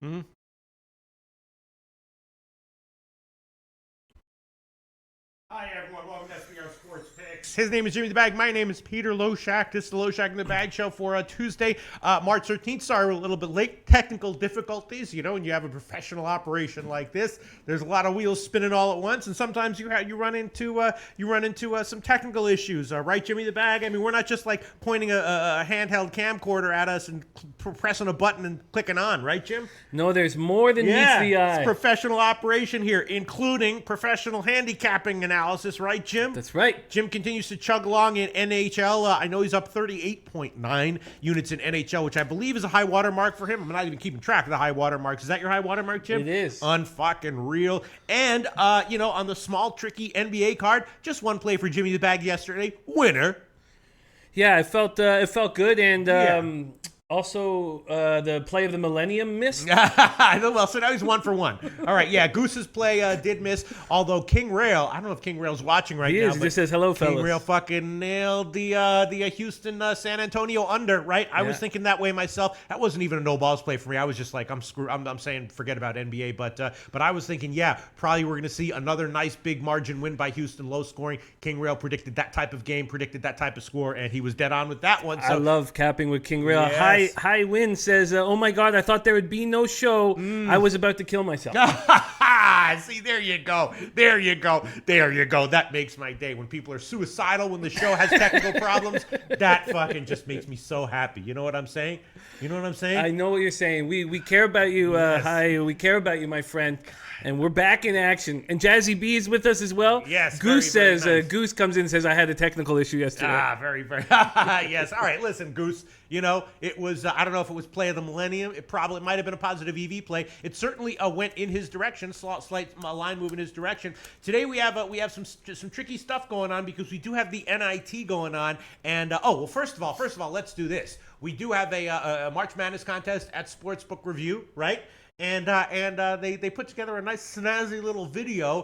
Hmm. Hi, everyone. Welcome to SBR Sports Picks. His name is Jimmy the Bag. My name is Peter Loshak. This is the Loshak in the Bag show for Tuesday, March 13th. Sorry, we're a little bit late. Technical difficulties. You know, when you have a professional operation like this, there's a lot of wheels spinning all at once, and sometimes you run into some technical issues. Right, Jimmy the Bag? I mean, we're not just like pointing a handheld camcorder at us and pressing a button and clicking on, right, Jim? No, there's more than meets the eye. It's professional operation here, including professional handicapping analysis, right, Jim? That's right. Jim continues to chug along in NHL. I know he's up 38.9 units in NHL, which I believe is a high water mark for him. I'm not even keeping track of the high water marks. Is that your high water mark, Jim? It is. Unfucking real. And, on the small, tricky NBA card, just one play for Jimmy the Bag yesterday. Winner. Yeah, it felt good, and also the play of the millennium missed. Well, so now he's 1 for 1. All right, yeah, Goose's play did miss, although King Rail, I don't know if King Rail's watching right now. He just says hello, fellas. King Rail fucking nailed the Houston San Antonio under, right? I was thinking that way myself. That wasn't even a no balls play for me. I was just like, I'm saying forget about NBA, but I was thinking, yeah, probably we're going to see another nice big margin win by Houston, low scoring. King Rail predicted that type of game, predicted that type of score, and he was dead on with that one. So I love capping with King Rail. Yes. High Win says, oh my God, I thought there would be no show. I was about to kill myself. See, there you go. There you go. There you go. That makes my day. When people are suicidal, when the show has technical problems, that fucking just makes me so happy. You know what I'm saying? You know what I'm saying? I know what you're saying. We care about you, Hi. We care about you, my friend. And we're back in action. And Jazzy B is with us as well. Yes. Goose very, says, very nice. Goose comes in and says, I had a technical issue yesterday. Very, very. Yes. All right. Listen, Goose. You know, it was, I don't know if it was play of the millennium. It might have been a positive EV play. It certainly went in his direction, slight line move in his direction. Today we have some tricky stuff going on because we do have the NIT going on. And, first of all, let's do this. We do have a March Madness contest at Sportsbook Review, right? And they put together a nice snazzy little video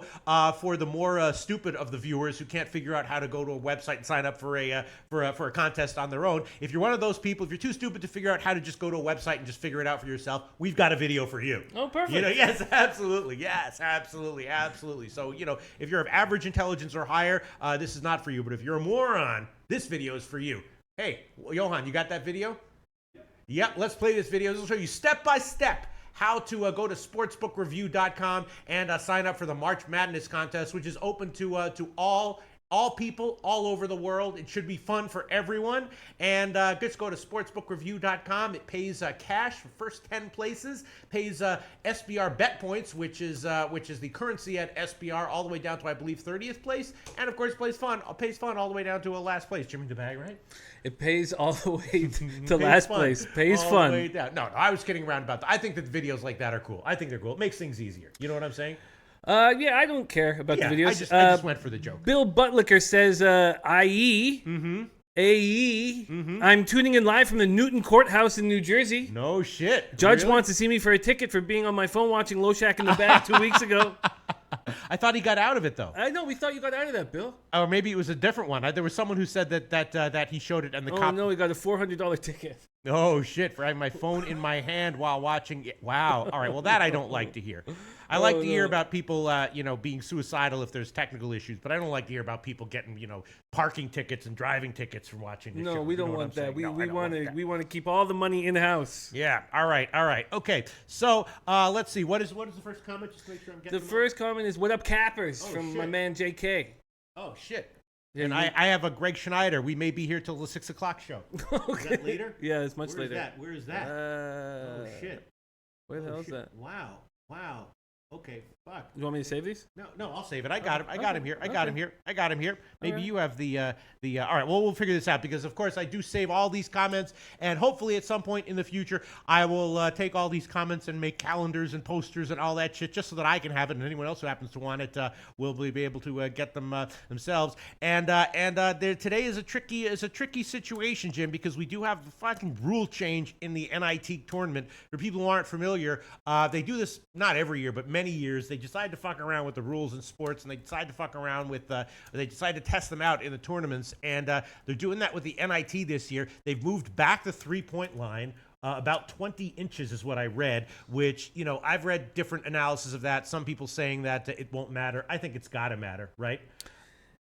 for the more stupid of the viewers who can't figure out how to go to a website and sign up for a contest on their own. If you're one of those people, if you're too stupid to figure out how to just go to a website and just figure it out for yourself, we've got a video for you. Oh, perfect. You know, yes, absolutely. Yes, absolutely, absolutely. So, you know, if you're of average intelligence or higher, this is not for you. But if you're a moron, this video is for you. Hey, Johan, you got that video? Yep, let's play this video. This will show you step by step how to go to sportsbookreview.com and sign up for the March Madness contest, which is open to all people all over the world. It should be fun for everyone. And just go to sportsbookreview.com. It pays cash for first 10 places, pays SBR bet points, which is the currency at SBR, all the way down to, I believe, 30th place. And, of course, pays fun all the way down to a last place. Jimmy the Bag, right? It pays all the way to last place. Pays all fun. The way down. No, I was kidding around about that. I think that videos like that are cool. I think they're cool. It makes things easier. You know what I'm saying? Yeah, I don't care about the videos. I just went for the joke. Bill Butlicker says, IE, AE, I'm tuning in live from the Newton Courthouse in New Jersey. No shit. Judge Really? wants to see me for a ticket for being on my phone watching Loshak in the Bag 2 weeks ago. I thought he got out of it, though. I know, we thought you got out of that, Bill. Or maybe it was a different one. There was someone who said that he showed it and the cop... Oh, no, he got a $400 ticket. Oh, shit, for having my phone in my hand while watching it. Wow. All right, well, that I don't like to hear. I like to hear about people, being suicidal if there's technical issues, but I don't like to hear about people getting, parking tickets and driving tickets from watching this No, show. we don't want that. We want to keep all the money in-house. Yeah, all right. Okay, so let's see. What is the first comment? Just to make sure I'm getting The first comment is, what up, Cappers, from my man JK. Oh, shit. Yeah, and I have a Greg Schneider. We may be here till the 6 o'clock show. Okay. Is that later? Yeah, it's much later. Where is that? Oh, shit. Where the hell is that? Wow. Okay, fuck. You want me to save these? No, I'll save it. I got him. I got him here. I got him here. Maybe right. you have the all right, well, we'll figure this out because, of course, I do save all these comments, and hopefully at some point in the future, I will take all these comments and make calendars and posters and all that shit just so that I can have it, and anyone else who happens to want it will be able to get them themselves. And today is a tricky situation, Jim, because we do have the fucking rule change in the NIT tournament. For people who aren't familiar, they do this not every year, but many years. They decide to fuck around with the rules in sports, and they decide to fuck around with they decide to test them out in the tournaments, and they're doing that with the NIT this year. They've moved back the 3-point line about 20 inches is what I read, which, I've read different analysis of that. Some people saying that it won't matter. I think it's got to matter, right?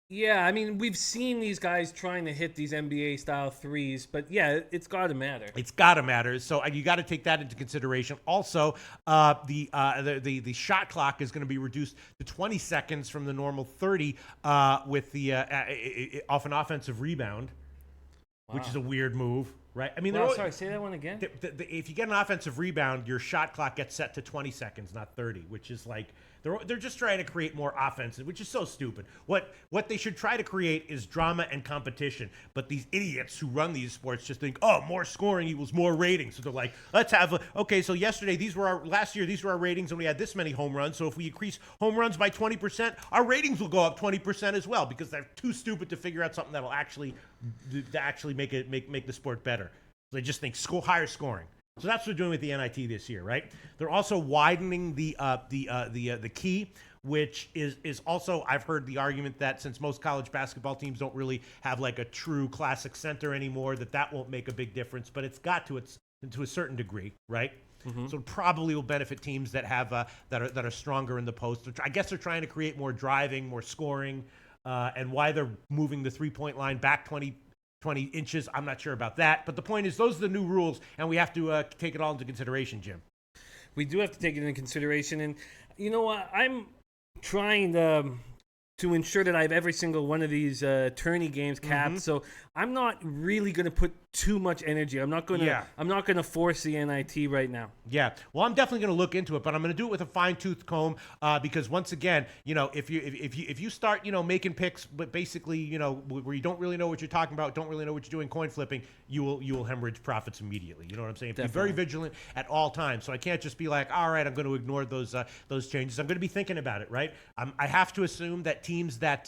Yeah, I mean, we've seen these guys trying to hit these NBA style threes, but yeah, it's got to matter. It's got to matter. So you got to take that into consideration. Also, the shot clock is going to be reduced to 20 seconds from the normal 30 with the off an offensive rebound, which is a weird move, right? I mean, sorry, say that one again. If you get an offensive rebound, your shot clock gets set to 20 seconds, not 30, which is like they're just trying to create more offenses, which is so stupid. What they should try to create is drama and competition. But these idiots who run these sports just think, oh, more scoring equals more ratings. So they're like, let's have so yesterday last year these were our ratings and we had this many home runs. So if we increase home runs by 20%, our ratings will go up 20% as well, because they're too stupid to figure out something that'll actually make the sport better. So they just think higher scoring. So that's what they're doing with the NIT this year, right? They're also widening the key, which is also, I've heard the argument that since most college basketball teams don't really have like a true classic center anymore, that won't make a big difference. But it's got to a certain degree, right? Mm-hmm. So it probably will benefit teams that have that are stronger in the post. I guess they're trying to create more driving, more scoring, and why they're moving the 3-point line back 20 inches, I'm not sure about that. But the point is, those are the new rules, and we have to take it all into consideration, Jim. We do have to take it into consideration. And you know what? I'm trying to ensure that I have every single one of these tourney games capped. Mm-hmm. So I'm not really going to put too much energy. I'm not going to force the NIT right now. Yeah. Well, I'm definitely going to look into it, but I'm going to do it with a fine-tooth comb because once again, if you start making picks, but basically where you don't really know what you're talking about, don't really know what you're doing, coin flipping, you will hemorrhage profits immediately. You know what I'm saying? Be very vigilant at all times. So I can't just be like, all right, I'm going to ignore those changes. I'm going to be thinking about it, right? I have to assume that teams that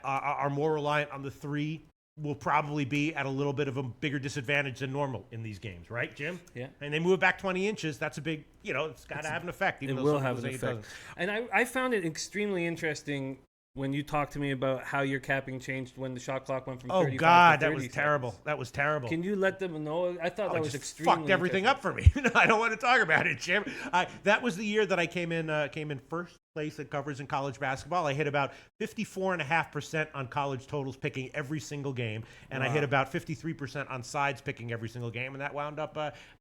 are more reliant on the three will probably be at a little bit of a bigger disadvantage than normal in these games, right, Jim? Yeah. And they move it back 20 inches. That's a big, it's got to have an effect. It will have an effect. And I found it extremely interesting when you talked to me about how your capping changed when the shot clock went from 35 to 30 that was terrible. That was terrible. Can you let them know? I thought that was extremely fucked everything up for me. I don't want to talk about it, Jim. That was the year that I came in first place at covers in college basketball. I hit about 54.5% on college totals picking every single game, and I hit about 53% on sides picking every single game, and that wound up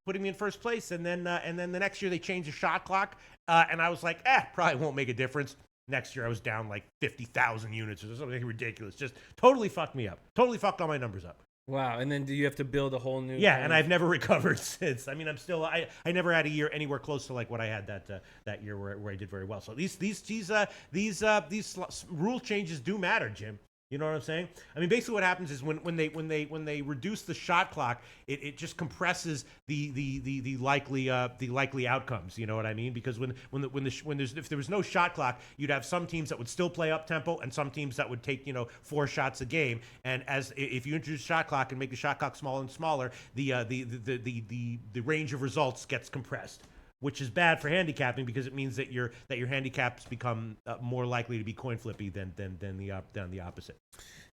putting me in first place. And then the next year they changed the shot clock, and I was like, probably won't make a difference. Next year I was down like 50,000 units or something ridiculous. Just totally fucked me up. Totally fucked all my numbers up. Wow. And then do you have to build a whole new? Yeah, and I've never recovered since. I mean, I'm still. I never had a year anywhere close to like what I had that year where I did very well. So these rule changes do matter, Jim. You know what I'm saying? I mean, basically what happens is when they reduce the shot clock, it just compresses the likely outcomes. You know what I mean? Because if there was no shot clock, you'd have some teams that would still play up tempo and some teams that would take 4 shots a game. And if you introduce shot clock and make the shot clock smaller and smaller, the range of results gets compressed, which is bad for handicapping because it means that your handicaps become more likely to be coin flippy than the opposite.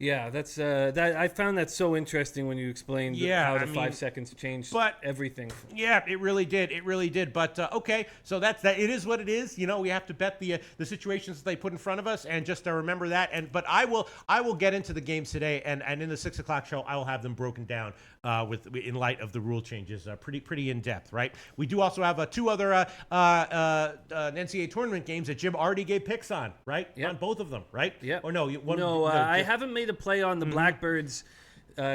Yeah, that's that. I found that so interesting when you explained how the 5 seconds changed everything. Yeah, it really did. It really did. But okay, so that's that. It is what it is. We have to bet the situations that they put in front of us, and just to remember that. But I will get into the games today, and in the 6 o'clock show, I will have them broken down in light of the rule changes, pretty in depth. Right. We do also have 2 other NCAA tournament games that Jim already gave picks on. Right. Yep. On both of them. Right. Yeah. Or no? I haven't made a play on the Blackbirds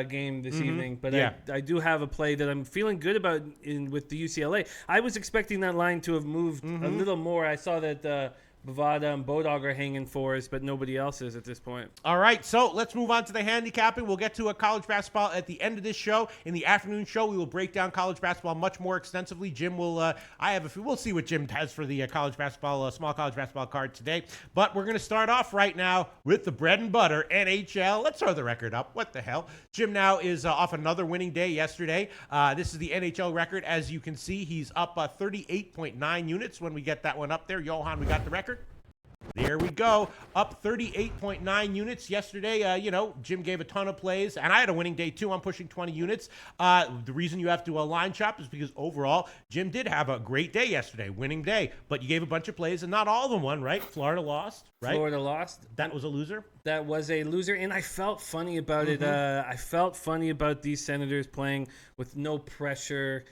game this evening, but I do have a play that I'm feeling good about with the UCLA. I was expecting that line to have moved a little more. I saw that Bovada and Bodog are hanging for us, but nobody else is at this point. All right, so let's move on to the handicapping. We'll get to a college basketball at the end of this show. In the afternoon show, we will break down college basketball much more extensively. Jim will, we'll see what Jim has for the college basketball, small college basketball card today. But we're going to start off right now with the bread and butter, NHL. Let's throw the record up. What the hell? Jim now is off another winning day yesterday. This is the NHL record. As you can see, he's up 38.9 units when we get that one up there. Johan, we got the record? There we go. Up 38.9 units yesterday. Jim gave a ton of plays, and I had a winning day too. I'm pushing 20 units. The reason you have to line shop is because overall, Jim did have a great day yesterday, winning day. But you gave a bunch of plays, and not all of them won, right? Florida lost, right? Florida lost. That was a loser. That was a loser, and I felt funny about it. I felt funny about these Senators playing with no pressure.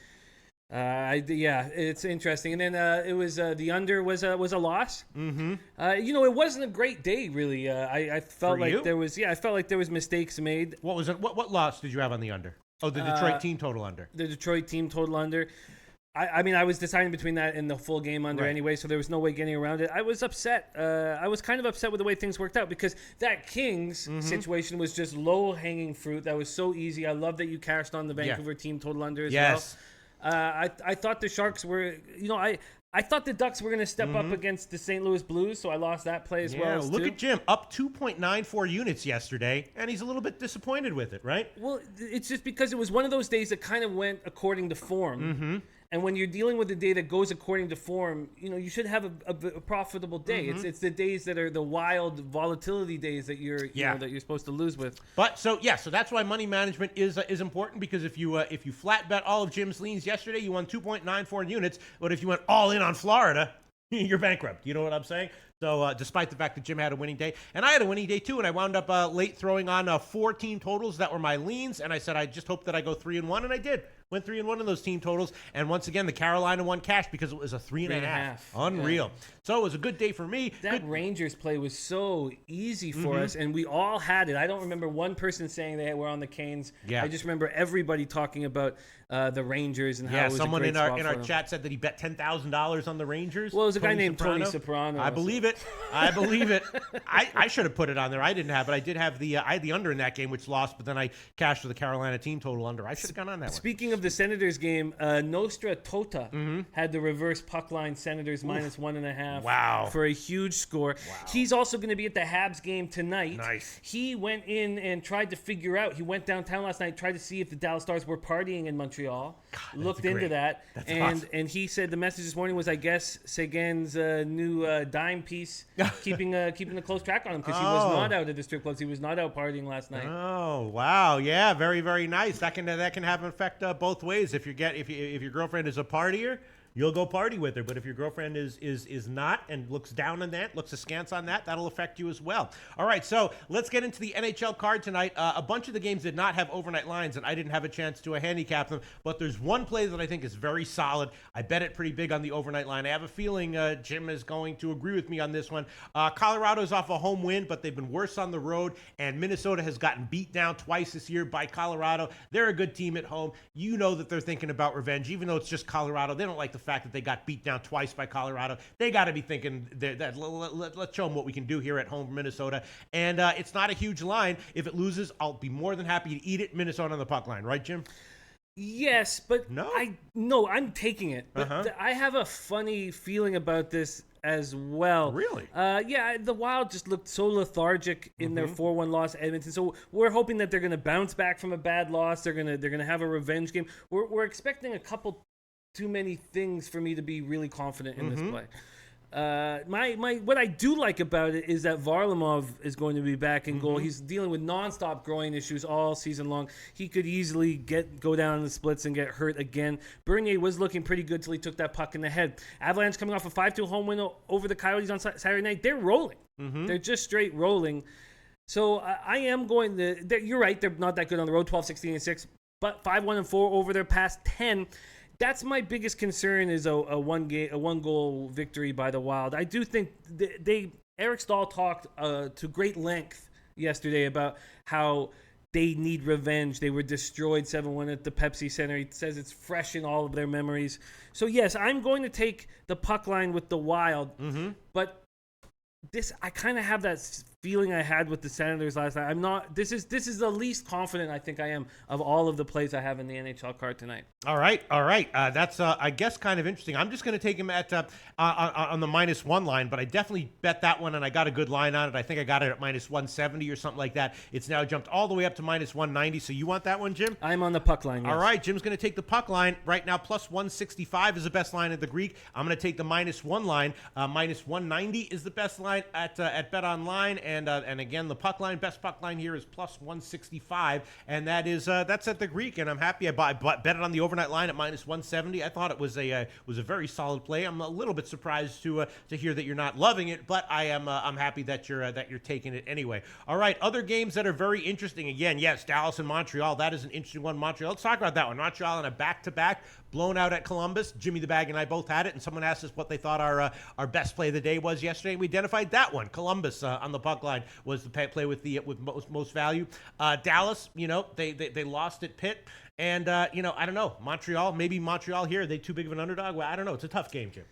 It's interesting. And then it was the under was a loss. It wasn't a great day really. I felt For like you? I felt like there was mistakes made. What was it? What loss did you have on the under? Oh, the Detroit team total under. The Detroit team total under. I mean, I was deciding between that and the full game under anyway, so there was no way getting around it. I was upset. I was kind of upset with the way things worked out because that Kings situation was just low-hanging fruit. That was so easy. I love that you cashed on the Vancouver team total under as well. I thought the Sharks were, I thought the Ducks were going to step up against the St. Louis Blues, so I lost that play as well. Look at Jim, up 2.94 units yesterday, and he's a little bit disappointed with it, right? Well, it's just because it was one of those days that kind of went according to form. And when you're dealing with a day that goes according to form, you should have a profitable day. It's the days that are the wild volatility days that you're that you're supposed to lose with. But so that's why money management is important, because if you flat bet all of Jim's leans yesterday, you won 2.94 units. But if you went all in on Florida, you're bankrupt. You know what I'm saying? So despite the fact that Jim had a winning day, and I had a winning day too, and I wound up late throwing on 4 team totals that were my leans, and I said I just hope that I go 3-1, and I did. Went 3-1 in those team totals, and once again the Carolina won cash because it was a 3.5. Unreal. Yeah. So it was a good day for me. That Rangers play was so easy for us, and we all had it. I don't remember one person saying they were on the Canes. I just remember everybody talking about the Rangers and how it was someone a great in our chat said that he bet $10,000 on the Rangers. Well, it was a guy named Tony Soprano. I believe it. I believe it. I should have put it on there. I didn't have it. I did have I had the under in that game, which lost, but then I cashed for the Carolina team total under. I should have gone on that one. Speaking of the Senators game, Nostra Tota had the reverse puck line Senators minus 1.5. Wow. For a huge score. Wow. He's also going to be at the Habs game tonight. Nice. He went in and tried to figure out. He went downtown last night, tried to see if the Dallas Stars were partying in Montreal. God, looked into that. That's awesome. And he said the message this morning was, I guess, Seguin's new dime piece keeping a close track on him because he was not out at the strip clubs. He was not out partying last night. Oh, wow. Yeah, very, very nice. That can have an effect both ways. If your girlfriend is a partier, you'll go party with her. But if your girlfriend is not and looks down on that, looks askance on that, that'll affect you as well. All right, so let's get into the NHL card tonight. A bunch of the games did not have overnight lines, and I didn't have a chance to handicap them. But there's one play that I think is very solid. I bet it pretty big on the overnight line. I have a feeling Jim is going to agree with me on this one. Colorado's off a home win, but they've been worse on the road, and Minnesota has gotten beat down twice this year by Colorado. They're a good team at home. You know that they're thinking about revenge, even though it's just Colorado. They don't like the fact that they got beat down twice by Colorado. They got to be thinking that let's show them what we can do here at home for Minnesota. And it's not a huge line. If it loses, I'll be more than happy to eat it. Minnesota on the puck line, right, Jim? Yes, but no, I'm taking it. But I have a funny feeling about this as well. Really? The Wild just looked so lethargic in their 4-1 loss at Edmonton. So we're hoping that they're going to bounce back from a bad loss. They're going to have a revenge game. We're expecting a couple too many things for me to be really confident in this play. What I do like about it is that Varlamov is going to be back in goal. He's dealing with nonstop groin issues all season long. He could easily go down in the splits and get hurt again. Bernier was looking pretty good till he took that puck in the head. Avalanche coming off a 5-2 home win over the Coyotes on Saturday night. They're rolling. They're just straight rolling. So I am going to. You're right. They're not that good on the road. 12-16-6, but 5-1-4 over their past 10. That's my biggest concern is a one goal victory by the Wild. I do think Eric Stahl talked to great length yesterday about how they need revenge. They were destroyed 7-1 at the Pepsi Center. He says it's fresh in all of their memories. So yes, I'm going to take the puck line with the Wild, but I kind of have that feeling I had with the Senators last night. I'm not. This is the least confident I think I am of all of the plays I have in the NHL card tonight. All right. That's I guess kind of interesting. I'm just going to take him at on the -1 line, but I definitely bet that one and I got a good line on it. I think I got it at -170 or something like that. It's now jumped all the way up to -190. So you want that one, Jim? I'm on the puck line. Yes. All right, Jim's going to take the puck line right now. +165 is the best line at the Greek. I'm going to take the -1 line. -190 is the best line line at Bet Online, and again the puck line, best puck line here is plus 165, and that's at the Greek, and I'm happy. I bet it on the overnight line at minus 170. I thought it was a very solid play. I'm a little bit surprised to hear that you're not loving it, but I'm happy that you're taking it anyway. All right, other games that are very interesting. Again, yes, Dallas and Montreal. That is an interesting one. Montreal. Let's talk about that one. Montreal in a back-to-back, blown out at Columbus. Jimmy the Bag and I both had it, and someone asked us what they thought our best play of the day was yesterday, and we identified that one. Columbus on the puck line was the play with most value. Dallas, they lost at Pitt, and I don't know. Maybe Montreal here. Are they too big of an underdog? Well, I don't know. It's a tough game, Jim.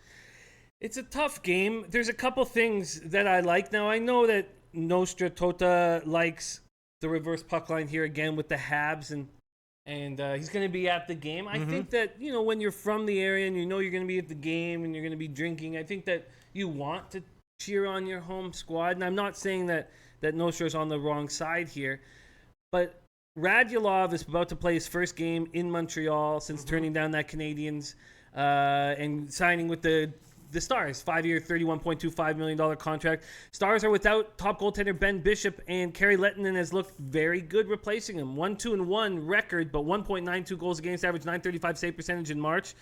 It's a tough game. There's a couple things that I like. Now, I know that Nostra Tota likes the reverse puck line here again with the Habs, and he's going to be at the game. I think that, when you're from the area and you're going to be at the game and you're going to be drinking, I think that you want to cheer on your home squad. And I'm not saying that Nostra's on the wrong side here, but Radulov is about to play his first game in Montreal since turning down that Canadiens and signing with the Stars, 5-year, $31.25 million contract. Stars are without top goaltender Ben Bishop, and Kerry Lettinen has looked very good replacing him. 1-2-1 record, but 1.92 goals against average, .935 save percentage in March.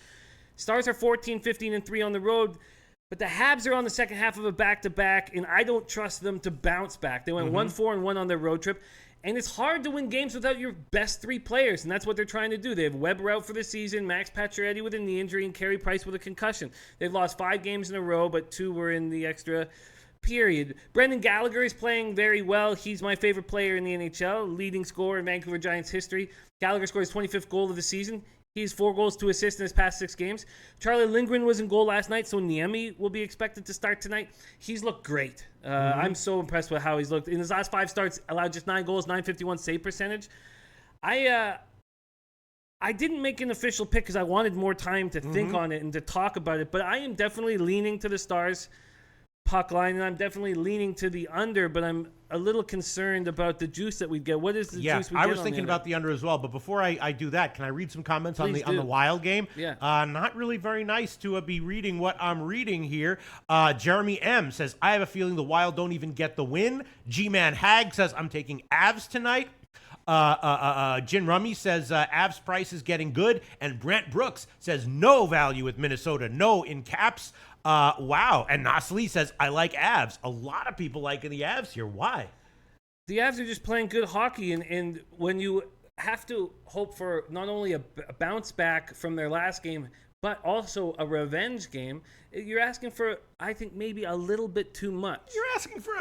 Stars are 14-15-3 on the road, but the Habs are on the second half of a back-to-back, and I don't trust them to bounce back. They went 1-4-1 on their road trip. And it's hard to win games without your best three players, and that's what they're trying to do. They have Weber out for the season, Max Pacioretty with a knee injury, and Carey Price with a concussion. They've lost 5 games in a row, but 2 were in the extra period. Brendan Gallagher is playing very well. He's my favorite player in the NHL, leading scorer in Vancouver Giants history. Gallagher scored his 25th goal of the season. He's 4 goals, 2 assists in his past 6 games. Charlie Lindgren was in goal last night, so Niemi will be expected to start tonight. He's looked great. I'm so impressed with how he's looked. In his last 5 starts, allowed just 9 goals, .951 save percentage. I didn't make an official pick because I wanted more time to think on it and to talk about it, but I am definitely leaning to the Stars puck line, and I'm definitely leaning to the under, but I'm a little concerned about the juice that we get. What is the juice we get? I was thinking about the under as well, but before I do that, can I read some comments on the Wild game? Yeah. Not really very nice to be reading what I'm reading here. Jeremy M says, I have a feeling the Wild don't even get the win. G-Man Hag says, I'm taking Avs tonight. Jin Rummy says Avs price is getting good, and Brent Brooks says no value with Minnesota, no in caps. Wow. And Nasli says, I like Avs. A lot of people liking the Avs here. Why? The Avs are just playing good hockey, and when you have to hope for not only a bounce back from their last game, but also a revenge game, you're asking for, I think, maybe a little bit too much. You're asking for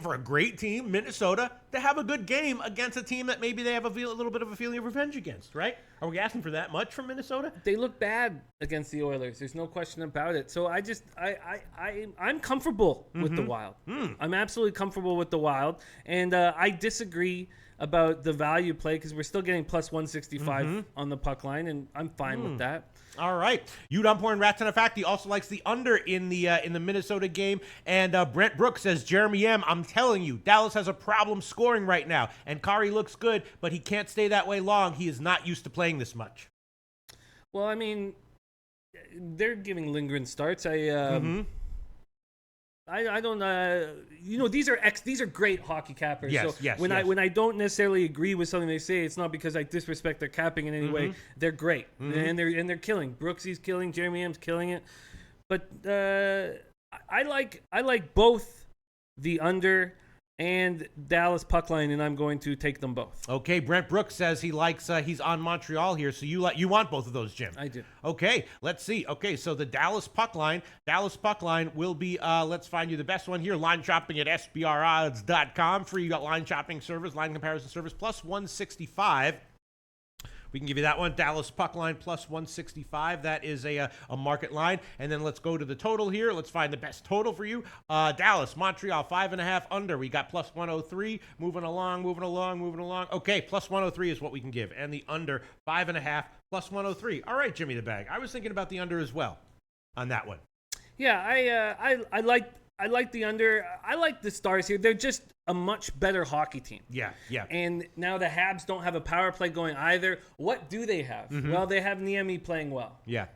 for a great team, Minnesota, to have a good game against a team that maybe they have a little bit of a feeling of revenge against, right? Are we asking for that much from Minnesota? They look bad against the Oilers. There's no question about it. So I'm comfortable with the Wild. I'm absolutely comfortable with the Wild, and I disagree about the value play because we're still getting plus 165 on the puck line, and I'm fine with that. All right. Udon Porn Rats on a Fact. He also likes the under in the Minnesota game. And Brent Brooks says, Jeremy M, I'm telling you, Dallas has a problem scoring right now. And Kari looks good, but he can't stay that way long. He is not used to playing this much. Well, I mean, they're giving Lindgren starts. I don't these are great hockey cappers. Yes, so when I don't necessarily agree with something they say, it's not because I disrespect their capping in any way. They're great. And they're killing. Brooksy's killing, Jeremy M's killing it. But I like both the under and Dallas puck line, and I'm going to take them both. Okay, Brent Brooks says he likes he's on Montreal here, so you want both of those, Jim? I do. Okay, let's see. Okay, so the Dallas puck line will be let's find you the best one here. Line shopping at sbrodds.com. Free line shopping service, line comparison service, plus 165. We can give you that one. Dallas puck line plus 165. That is a market line. And then let's go to the total here. Let's find the best total for you. Dallas, Montreal, 5.5 under. We got plus 103. Moving along. Okay, plus 103 is what we can give. And the under, 5.5 plus 103. All right, Jimmy the Bag. I was thinking about the under as well on that one. Yeah, I like the under. I like the Stars here. They're just a much better hockey team. Yeah. And now the Habs don't have a power play going either. What do they have? Well, they have Niemi playing well. Yeah.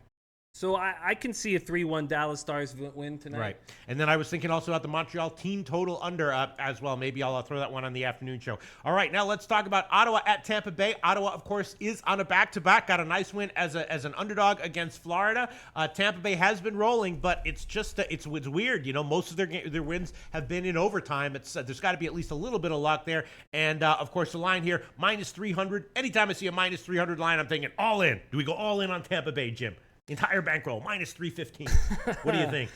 So I can see a 3-1 Dallas Stars win tonight. Right. And then I was thinking also about the Montreal team total under as well. Maybe I'll throw that one on the afternoon show. All right, now let's talk about Ottawa at Tampa Bay. Ottawa, of course, is on a back-to-back. Got a nice win as an underdog against Florida. Tampa Bay has been rolling, but it's just it's weird. You know, most of their wins have been in overtime. There's got to be at least a little bit of luck there. And, of course, the line here, minus 300. Anytime I see a minus 300 line, I'm thinking all in. Do we go all in on Tampa Bay, Jim? Entire bankroll, minus 315. What do you think?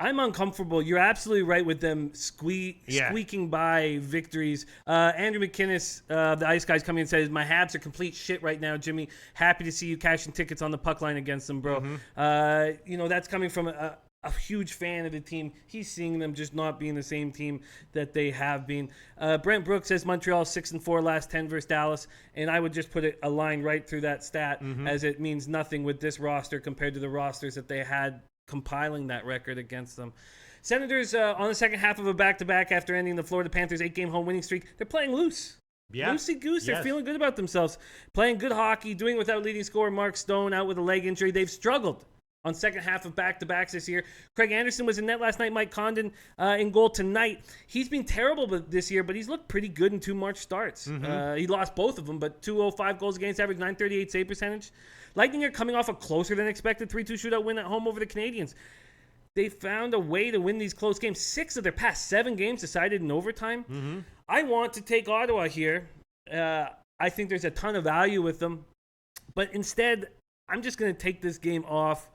I'm uncomfortable. You're absolutely right with them squeaking by victories. Andrew McKinnis, the Ice Guy's coming and says, my Habs are complete shit right now, Jimmy. Happy to see you cashing tickets on the puck line against them, bro. That's coming from a huge fan of the team. He's seeing them just not being the same team that they have been. Brent Brooks says Montreal 6-4 last 10 versus Dallas, and I would just put a line right through that stat as it means nothing with this roster compared to the rosters that they had compiling that record against them. Senators on the second half of a back-to-back after ending the Florida Panthers 8-game home winning streak. They're playing loose. Yeah. Loosey-goose. They're feeling good about themselves. Playing good hockey, doing without leading scorer Mark Stone out with a leg injury. They've struggled on second half of back-to-backs this year. Craig Anderson was in net last night. Mike Condon in goal tonight. He's been terrible this year, but he's looked pretty good in 2 March starts. He lost both of them, but 205 goals against, average .938 save percentage. Lightning are coming off a closer than expected 3-2 shootout win at home over the Canadiens. They found a way to win these close games. 6 of their past 7 games decided in overtime. I want to take Ottawa here. I think there's a ton of value with them, but instead, I'm just going to take this game off.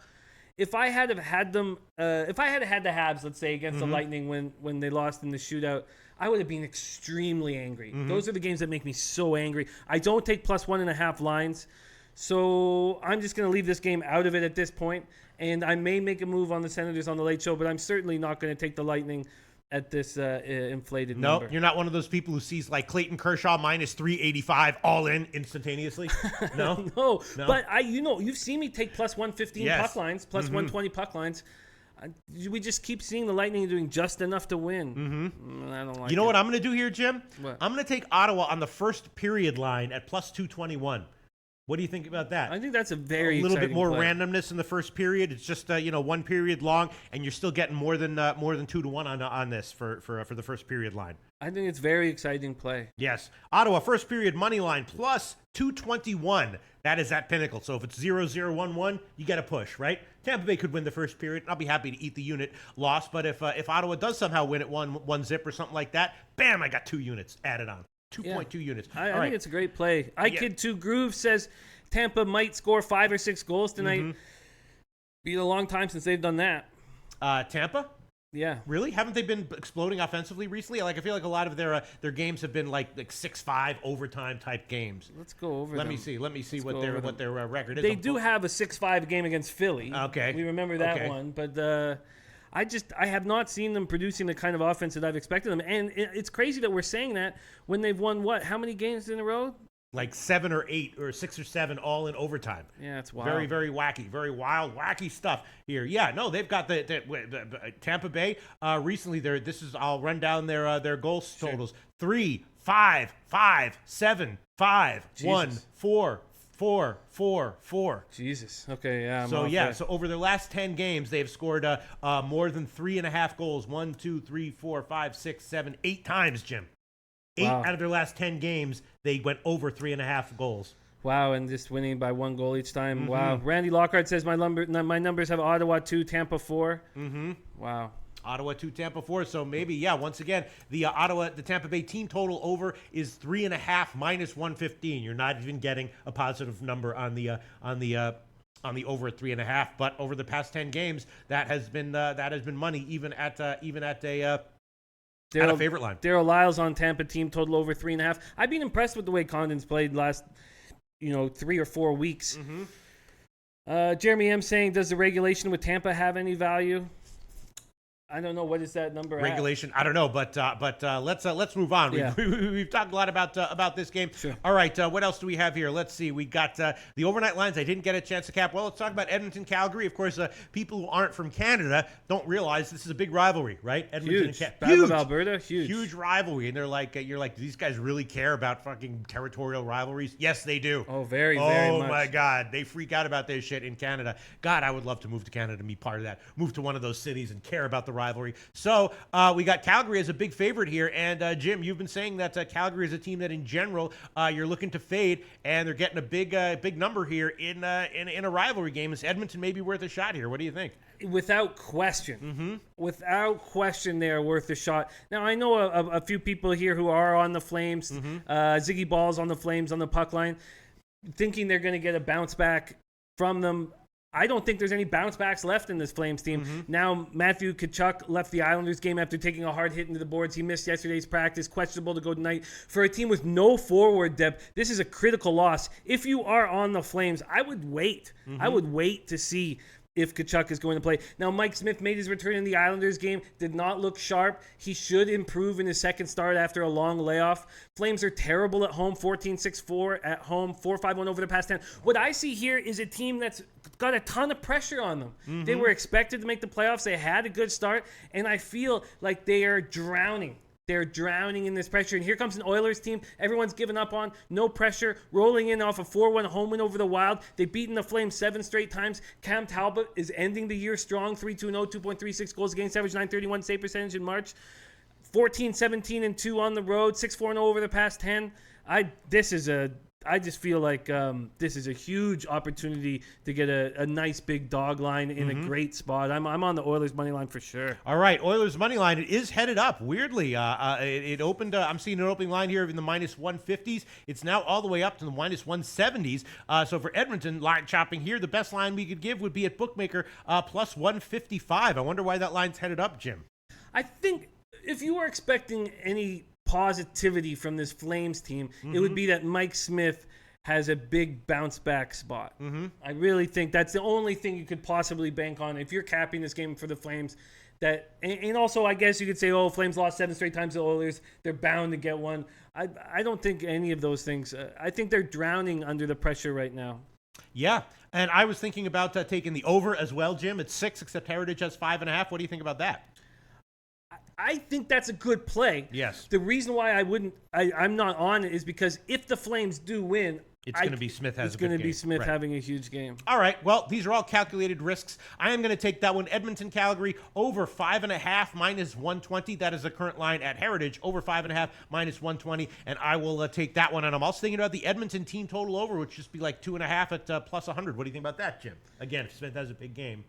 If I had had the Habs, let's say, against the Lightning when they lost in the shootout, I would have been extremely angry. Those are the games that make me so angry. I don't take plus 1.5 lines, so I'm just going to leave this game out of it at this point, and I may make a move on the Senators on the late show, but I'm certainly not going to take the Lightning at this inflated number. You're not one of those people who sees like Clayton Kershaw minus 385 all in instantaneously. No, no. But you've seen me take plus 115 puck lines, plus 120 puck lines. We just keep seeing the Lightning doing just enough to win. I don't like. You know what I'm going to do here, Jim? What? I'm going to take Ottawa on the first period line at plus 221. What do you think about that? I think that's a little bit more play. randomness in the first period. It's just 1 period long, and you're still getting more than 2-1 on this for the first period line. I think it's very exciting play. Yes, Ottawa first period money line plus 221. That is at pinnacle. So if it's 0-0-1-1, you get a push, right? Tampa Bay could win the first period. I'll be happy to eat the unit loss, but if Ottawa does somehow win it 1-0 or something like that, bam! I got 2 units added on. 2.2 units. I think it's a great play. Kid2 Groove says Tampa might score 5 or 6 goals tonight. Been a long time since they've done that. Tampa? Yeah. Really? Haven't they been exploding offensively recently? I feel like a lot of their games have been like 6-5 overtime type games. Let's go over. Let me see what their record is. They do have a 6-5 game against Philly. Okay. We remember that one, but I have not seen them producing the kind of offense that I've expected them. And it's crazy that we're saying that when they've won how many games in a row? Like 7 or 8 or 6 or 7 all in overtime. Yeah, it's wild. Very, very wacky. Very wild, wacky stuff here. Yeah, no, they've got the Tampa Bay. Recently, I'll run down their goal totals. 3, 5, 5, 7, 5, 1, 4, 4, 4, 4. Jesus. Okay, yeah. So over their last 10 games, they've scored more than 3.5 goals. 1, 2, 3, 4, 5, 6, 7, 8 times, Jim. 8 out of their last 10 games, they went over 3.5 goals. Wow, and just winning by 1 goal each time. Wow. Randy Lockhart says my numbers have Ottawa 2, Tampa 4. Wow. Ottawa 2, Tampa 4. So maybe, once again, the Tampa Bay team total over is 3.5 minus 115. You're not even getting a positive number on the over at 3.5. But over the past 10 games, that has been money even at a favorite line. Daryl Lyles on Tampa team total over 3.5. I've been impressed with the way Condon's played last 3 or 4 weeks. Jeremy M saying, does the regulation with Tampa have any value? I don't know, what is that number Regulation, I don't know, but let's move on. Yeah. We've talked a lot about this game. Sure. All right, what else do we have here? Let's see. We got the overnight lines. I didn't get a chance to cap. Well, let's talk about Edmonton, Calgary. Of course, people who aren't from Canada don't realize this is a big rivalry, right? Edmonton Huge. and Battle of Alberta, huge rivalry, and they're like, you're like, do these guys really care about fucking territorial rivalries? Yes, they do. Oh, very much. Oh my God, they freak out about this shit in Canada. God, I would love to move to Canada and be part of that. Move to one of those cities and care about the rivalry. So we got Calgary as a big favorite here, and Jim, you've been saying that Calgary is a team that in general you're looking to fade, and they're getting a big number here in a rivalry game. Is Edmonton maybe worth a shot here? What do you think? Without question. Without question, they are worth a shot. Now, I know a few people here who are on the Flames. Ziggy Ball's on the Flames on the puck line, thinking they're going to get a bounce back from them. I don't think there's any bounce backs left in this Flames team. Now, Matthew Tkachuk left the Islanders game after taking a hard hit into the boards. He missed yesterday's practice, questionable to go tonight. For a team with no forward depth, this is a critical loss. If you are on the Flames, I would wait. I would wait to see if Tkachuk is going to play. Now, Mike Smith made his return in the Islanders game, did not look sharp. He should improve in his second start after a long layoff. Flames are terrible at home, 14-6-4 at home, 4-5-1 over the past 10. What I see here is a team that's got a ton of pressure on them. They were expected to make the playoffs. They had a good start, and I feel like they are drowning. They're drowning in this pressure. And here comes an Oilers team everyone's given up on. No pressure. Rolling in off a 4-1 home win over the Wild. They've beaten the Flames 7 straight times. Cam Talbot is ending the year strong. 3-2-0, 2.36 goals against average, .931 save percentage in March. 14-17-2 on the road. 6-4-0 over the past 10. I just feel like this is a huge opportunity to get a nice big dog line in a great spot. I'm on the Oilers money line for sure. All right, Oilers money line. It is headed up. Weirdly, it opened. I'm seeing an opening line here in the -150s. It's now all the way up to the -170s. So for Edmonton, line chopping here, the best line we could give would be at bookmaker +155. I wonder why that line's headed up, Jim. I think if you were expecting any positivity from this Flames team, it would be that Mike Smith has a big bounce back spot. I really think that's the only thing you could possibly bank on if you're capping this game for the Flames. And also, I guess you could say, oh, Flames lost 7 straight times to the Oilers. They're bound to get one. I don't think any of those things. I think they're drowning under the pressure right now. Yeah, and I was thinking about taking the over as well, Jim. It's 6, except Heritage has 5.5. What do you think about that? I think that's a good play. Yes. The reason why I'm not on it is because if the Flames do win, it's going to be Smith has a good game. It's going to be Smith having a huge game. All right. Well, these are all calculated risks. I am going to take that one. Edmonton, Calgary, over 5.5 -120. That is the current line at Heritage. Over 5.5 -120. And I will take that one. And I'm also thinking about the Edmonton team total over, which just be like 2.5 at +100. What do you think about that, Jim? Again, if Smith has a big game.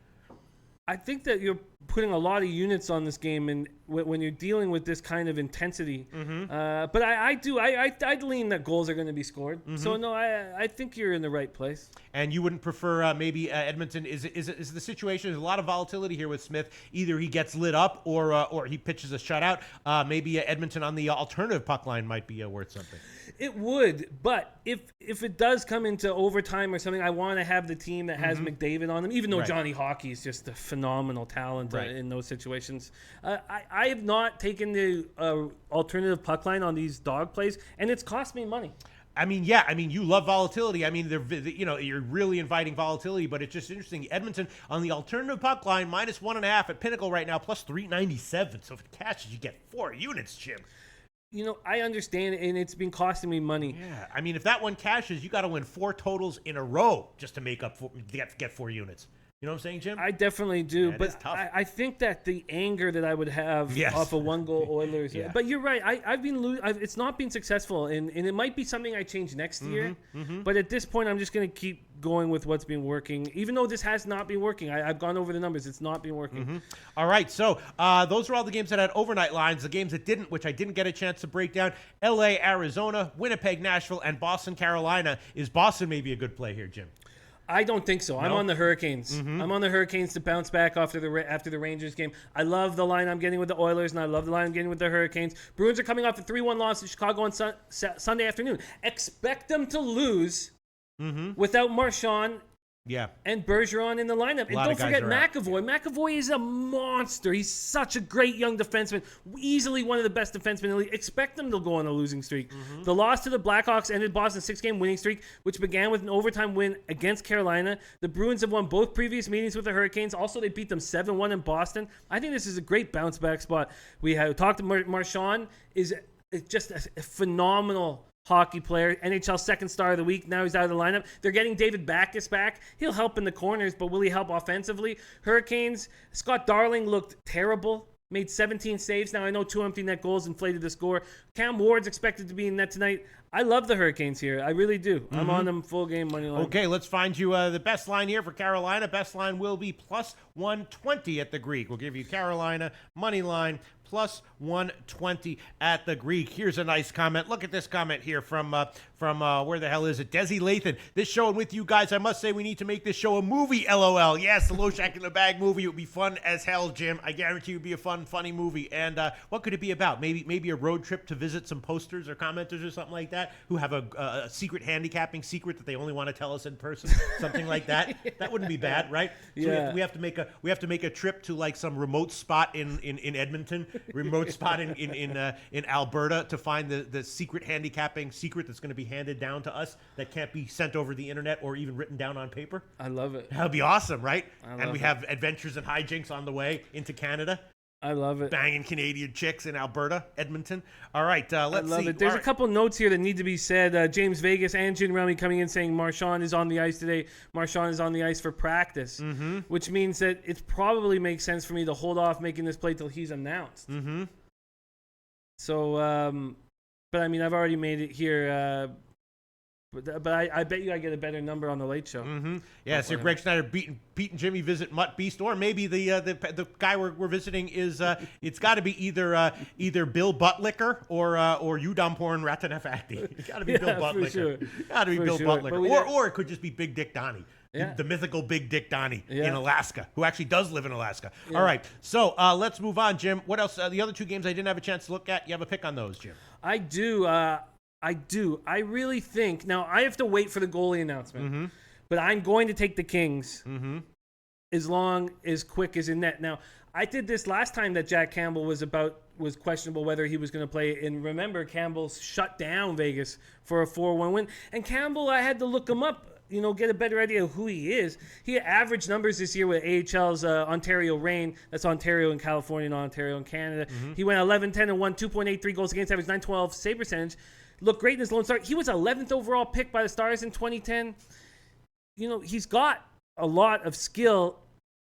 I think that you're putting a lot of units on this game, and when you're dealing with this kind of intensity. But I'd lean that goals are going to be scored. So no, I think you're in the right place. And you wouldn't prefer maybe Edmonton? Is the situation? There's a lot of volatility here with Smith. Either he gets lit up or he pitches a shutout. Maybe Edmonton on the alternative puck line might be worth something. It would, but if it does come into overtime or something, I want to have the team that has McDavid on them, even though Johnny Hockey is just a phenomenal talent in those situations. I have not taken the alternative puck line on these dog plays, and it's cost me money. I mean, yeah. I mean, you love volatility. I mean, you're really inviting volatility, but it's just interesting. Edmonton on the alternative puck line, -1.5 at Pinnacle right now, +397. So if it catches, you get 4 units, Jim. I understand, and it's been costing me money. Yeah, I mean, if that one cashes, you got to win 4 totals in a row just to make up get 4 units. You know what I'm saying, Jim? I definitely do, yeah, but I think that the anger that I would have off a 1-goal Oilers. But you're right. It's not been successful, and it might be something I change next year. But at this point, I'm just going to keep going with what's been working, even though this has not been working. I've gone over the numbers. It's not been working. All right, so those are all the games that had overnight lines. The games that didn't, which I didn't get a chance to break down: L.A., Arizona, Winnipeg, Nashville, and Boston, Carolina. Is Boston maybe a good play here, Jim? I don't think so. No? I'm on the Hurricanes. I'm on the Hurricanes to bounce back after the Rangers game. I love the line I'm getting with the Oilers, and I love the line I'm getting with the Hurricanes. Bruins are coming off a 3-1 loss to Chicago on Sunday afternoon. Expect them to lose without Marchand Yeah. And Bergeron in the lineup. And don't forget McAvoy. McAvoy is a monster. He's such a great young defenseman. Easily one of the best defensemen in the league. Expect them to go on a losing streak. The loss to the Blackhawks ended Boston's 6-game winning streak, which began with an overtime win against Carolina. The Bruins have won both previous meetings with the Hurricanes. Also, they beat them 7-1 in Boston. I think this is a great bounce-back spot. We have talked to Marchand. Is just a phenomenal hockey player, NHL second star of the week. Now he's out of the lineup. They're getting David Backes back. He'll help in the corners, but will he help offensively? Hurricanes, Scott Darling looked terrible. Made 17 saves. Now I know 2 empty net goals inflated the score. Cam Ward's expected to be in net tonight. I love the Hurricanes here. I really do. I'm on them full game money line. Okay, let's find you the best line here for Carolina. Best line will be plus 120 at the Greek. We'll give you Carolina money line plus 120 at the Greek. Here's a nice comment. Look at this comment here from where the hell is it? Desi Lathan. This show, and with you guys, I must say we need to make this show a movie, LOL. Yes, the Loshak in the Bag movie. It would be fun as hell, Jim. I guarantee it would be a fun, funny movie. And what could it be about? Maybe a road trip to visit some posters or commenters or something like that who have a secret handicapping secret that they only want to tell us in person. Something like that. That wouldn't be bad, right? So yeah. we have to make a trip to like some remote spot in Edmonton, remote spot in Alberta to find the secret handicapping secret that's going to be handed down to us that can't be sent over the internet or even written down on paper. I love it. That would be awesome, right? And we have adventures and hijinks on the way into Canada. I love it. Banging Canadian chicks in Alberta, Edmonton. All right, let's see. I love it. There's a couple notes here that need to be said. James Vegas and Jim Remy coming in saying Marchand is on the ice today. Marchand is on the ice for practice, which means that it probably makes sense for me to hold off making this play till he's announced. So, but I mean, I've already made it here. But I bet you I get a better number on the Late Show. Yeah, so Greg Snyder beating Jimmy visit Mutt Beast, or maybe the guy we're visiting is it's got to be either Bill Buttlicker or Udamporn Ratanafakti. It's got to be Bill Buttlicker. Sure. Got to be Bill Buttlicker, or it could just be Big Dick Donnie. Yeah. The mythical Big Dick Donnie in Alaska, who actually does live in Alaska. Yeah. All right, so let's move on, Jim. What else? The other 2 games I didn't have a chance to look at. You have a pick on those, Jim? I do. I really think now I have to wait for the goalie announcement, but I'm going to take the Kings as long as Quick is in net. Now I did this last time that Jack Campbell was questionable whether he was going to play, and remember Campbell shut down Vegas for a 4-1 win, and Campbell I had to look him up. Get a better idea of who he is. He had average numbers this year with AHL's Ontario Reign. That's Ontario in California, not Ontario in Canada. He went 11-10 and won 2.83 goals against average, .912 save percentage. Looked great in his lone start. He was 11th overall pick by the Stars in 2010. He's got a lot of skill,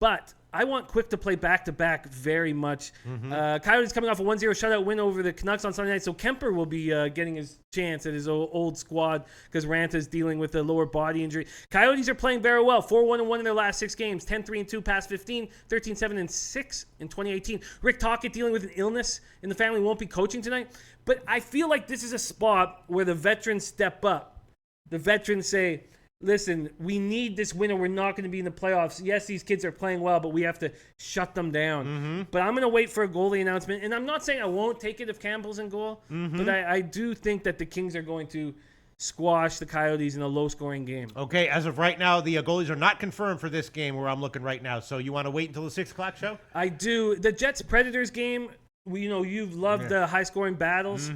but I want Quick to play back-to-back very much. Coyotes coming off a 1-0 shutout win over the Canucks on Sunday night, so Kemper will be getting his chance at his old squad because Ranta is dealing with a lower body injury. Coyotes are playing very well, 4-1-1 in their last 6 games, 10-3-2 past 15, 13-7-6 in 2018. Rick Tocchet dealing with an illness in the family, won't be coaching tonight. But I feel like this is a spot where the veterans step up. The veterans say, listen, we need this win or we're not going to be in the playoffs. Yes, these kids are playing well, but we have to shut them down. But I'm going to wait for a goalie announcement. And I'm not saying I won't take it if Campbell's in goal, but I do think that the Kings are going to squash the Coyotes in a low-scoring game. Okay, as of right now, the goalies are not confirmed for this game where I'm looking right now. So you want to wait until the 6 o'clock show? I do. The Jets-Predators game, you've loved the high-scoring battles.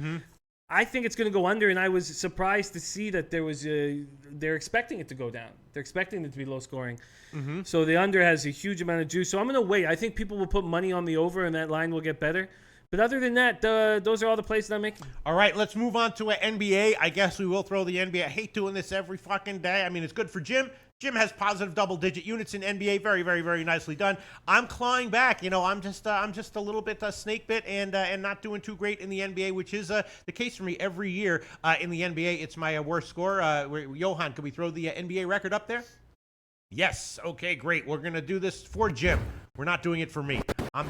I think it's going to go under, and I was surprised to see that they're expecting it to go down. They're expecting it to be low scoring. So the under has a huge amount of juice. So I'm going to wait. I think people will put money on the over, and that line will get better. But other than that, those are all the plays that I'm making. All right, let's move on to an NBA. I guess we will throw the NBA. I hate doing this every fucking day. I mean, it's good for Jim. Jim has positive double-digit units in NBA. Very, very, very nicely done. I'm clawing back. I'm just a little bit snake bit and not doing too great in the NBA, which is the case for me every year in the NBA. It's my worst score. Johan, can we throw the NBA record up there? Yes. Okay, great. We're gonna do this for Jim. We're not doing it for me.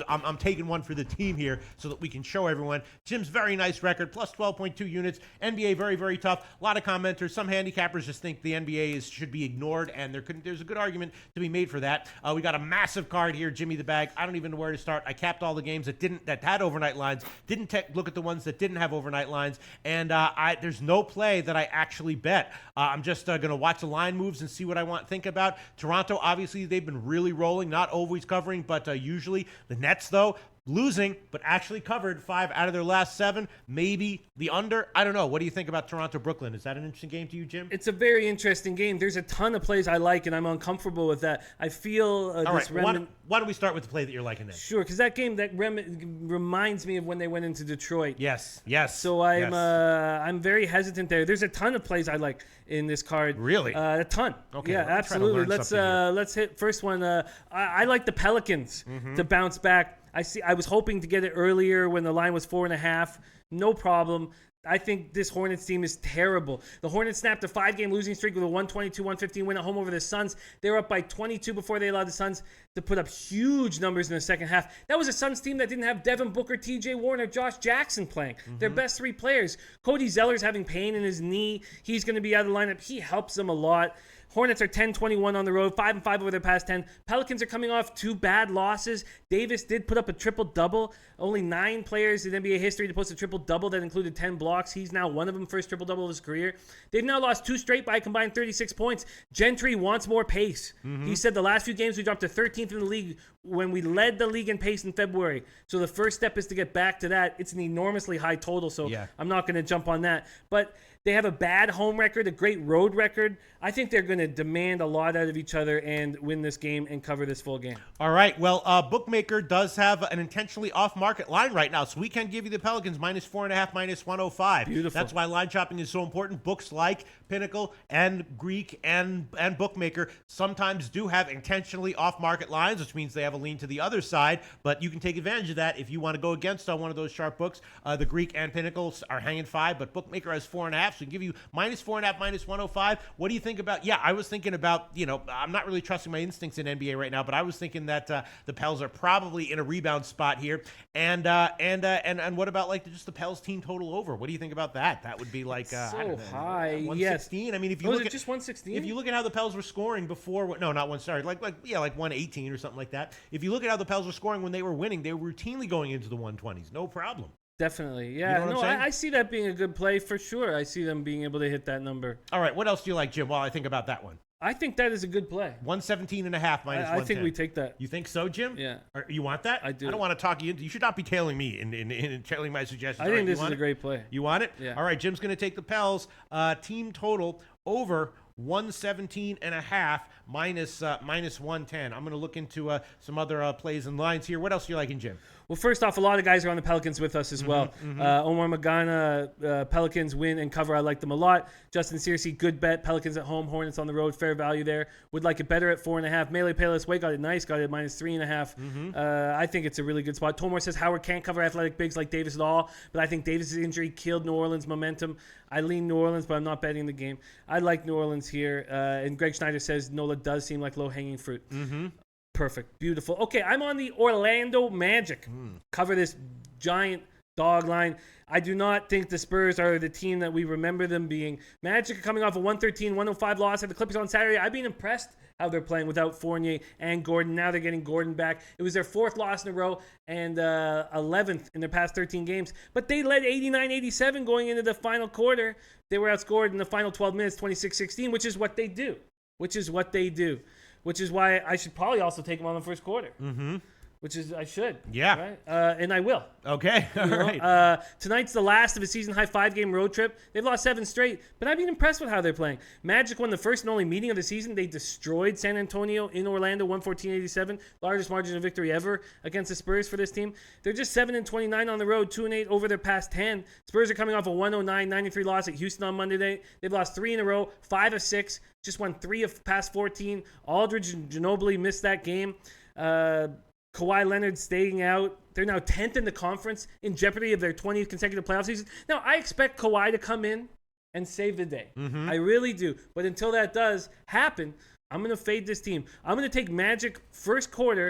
I'm taking one for the team here so that we can show everyone. Jim's very nice record, plus 12.2 units. NBA very, very tough. A lot of commenters. Some handicappers just think the NBA should be ignored, and there's a good argument to be made for that. We got a massive card here, Jimmy the Bag. I don't even know where to start. I capped all the games that had overnight lines. Didn't look at the ones that didn't have overnight lines, and there's no play that I actually bet. I'm just going to watch the line moves and see what I think about. Toronto, obviously, they've been really rolling, not always covering, but usually. The Nets, though, losing, but actually covered 5 out of their last 7. Maybe the under. I don't know. What do you think about Toronto-Brooklyn? Is that an interesting game to you, Jim? It's a very interesting game. There's a ton of plays I like, and I'm uncomfortable with that. I feel all right. Why don't we start with the play that you're liking then? Sure, because that game reminds me of when they went into Detroit. Yes. So I'm very hesitant there. There's a ton of plays I like in this card. Really? A ton. Okay. Yeah, absolutely. Let's hit first one. I like the Pelicans to bounce back. I was hoping to get it earlier when the line was 4.5. No problem. I think this Hornets team is terrible. The Hornets snapped a 5-game losing streak with a 122-115 win at home over the Suns. They were up by 22 before they allowed the Suns to put up huge numbers in the second half. That was a Suns team that didn't have Devin Booker, TJ Warren, Josh Jackson playing. Their best 3 players. Cody Zeller's having pain in his knee. He's going to be out of the lineup. He helps them a lot. Hornets are 10-21 on the road, 5-5 over their past 10. Pelicans are coming off 2 bad losses. Davis did put up a triple-double. Only 9 players in NBA history to post a triple-double that included 10 blocks. He's now one of them, first triple-double of his career. They've now lost 2 straight by a combined 36 points. Gentry wants more pace. He said the last few games we dropped to 13th in the league when we led the league in pace in February. So the first step is to get back to that. It's an enormously high total, so I'm not going to jump on that. But they have a bad home record, a great road record. I think they're going to demand a lot out of each other and win this game and cover this full game. All right. Well, Bookmaker does have an intentionally off-market line right now, so we can give you the Pelicans -4.5, -105. Beautiful. That's why line shopping is so important. Books like Pinnacle and Greek and Bookmaker sometimes do have intentionally off-market lines, which means they have a lean to the other side, but you can take advantage of that if you want to go against one of those sharp books. The Greek and Pinnacle are hanging 5, but Bookmaker has 4.5. So we can give you -4.5, -105. What do you think about? Yeah, I was thinking about, I'm not really trusting my instincts in NBA right now, but I was thinking that the Pels are probably in a rebound spot here. And what about just the Pels team total over? What do you think about that? That would be like so high. 116. Yes. I mean, if you look look at just 116, if you look at how the Pels were scoring before, no, not one. Sorry, like 118 or something like that. If you look at how the Pels were scoring when they were winning, they were routinely going into the 120s, no problem. Definitely. Yeah. You know I see that being a good play for sure. I see them being able to hit that number. All right. What else do you like, Jim, while I think about that one? I think that is a good play. 117.5 -110. I think we take that. You think so, Jim? Yeah. You want that? I do. I don't want to talk you into. You should not be tailing me in tailing my suggestions. I think this is a great play. You want it? Yeah. All right. Jim's going to take the Pels team total over 117.5 -110. I'm going to look into some other plays and lines here. What else do you like in, Jim? Well, first off, a lot of guys are on the Pelicans with us as well. Omar Magana, Pelicans win and cover. I like them a lot. Justin Searcy, good bet. Pelicans at home, Hornets on the road. Fair value there. Would like it better at 4.5. Melee Payless Way got it nice. Got it -3.5. I think it's a really good spot. Tomor says Howard can't cover athletic bigs like Davis at all, but I think Davis' injury killed New Orleans' momentum. I lean New Orleans, but I'm not betting the game. I like New Orleans here. And Greg Schneider says Nola does seem like low-hanging fruit. Perfect. Beautiful. Okay, I'm on the Orlando Magic. Cover this giant dog line. I do not think the Spurs are the team that we remember them being. Magic are coming off a 113-105 loss at the Clippers on Saturday. I've been impressed how they're playing without Fournier and Gordon. Now they're getting Gordon back. It was their 4th loss in a row and 11th in their past 13 games. But they led 89-87 going into the final quarter. They were outscored in the final 12 minutes, 26-16, which is what they do. Which is why I should probably also take them on the first quarter. Which is, I should. Yeah. Right? And I will. Okay. All right. Tonight's the last of a season-high 5-game road trip. They've lost 7 straight, but I've been impressed with how they're playing. Magic won the first and only meeting of the season. They destroyed San Antonio in Orlando, 114-87. Largest margin of victory ever against the Spurs for this team. They're just 7-29 on the road, 2-8 over their past 10. Spurs are coming off a 109-93 loss at Houston on Monday night. They've lost 3 in a row, 5 of 6. Just won 3 of past 14. Aldridge and Ginobili missed that game. Kawhi Leonard staying out. They're now 10th in the conference, in jeopardy of their 20th consecutive playoff season. Now, I expect Kawhi to come in and save the day. I really do. But until that does happen, I'm going to fade this team. I'm going to take Magic first quarter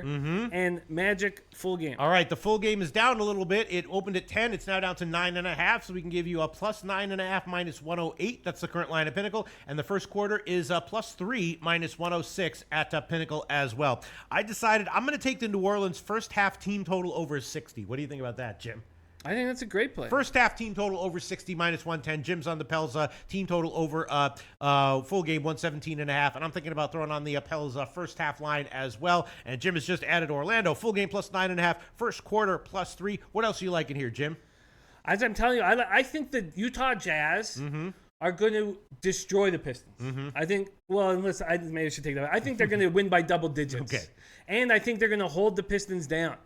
and Magic full game. All right, the full game is down a little bit. It opened at 10. It's now down to 9.5, so we can give you a plus 9.5 minus 108. That's the current line at Pinnacle. And the first quarter is plus 3 minus 106 at Pinnacle as well. I decided I'm going to take the New Orleans first half team total over 60. What do you think about that, Jim? I think that's a great play. First half team total over 60 minus 110. Jim's on the Pels team total over full game 117.5. And I'm thinking about throwing on the Pels first half line as well. And Jim has just added Orlando. Full game plus 9.5. First quarter plus 3. What else are you liking here, Jim? As I'm telling you, I think the Utah Jazz are going to destroy the Pistons. I think, well, unless maybe I should take that. I think they're going to win by double digits. Okay. And I think they're going to hold the Pistons down.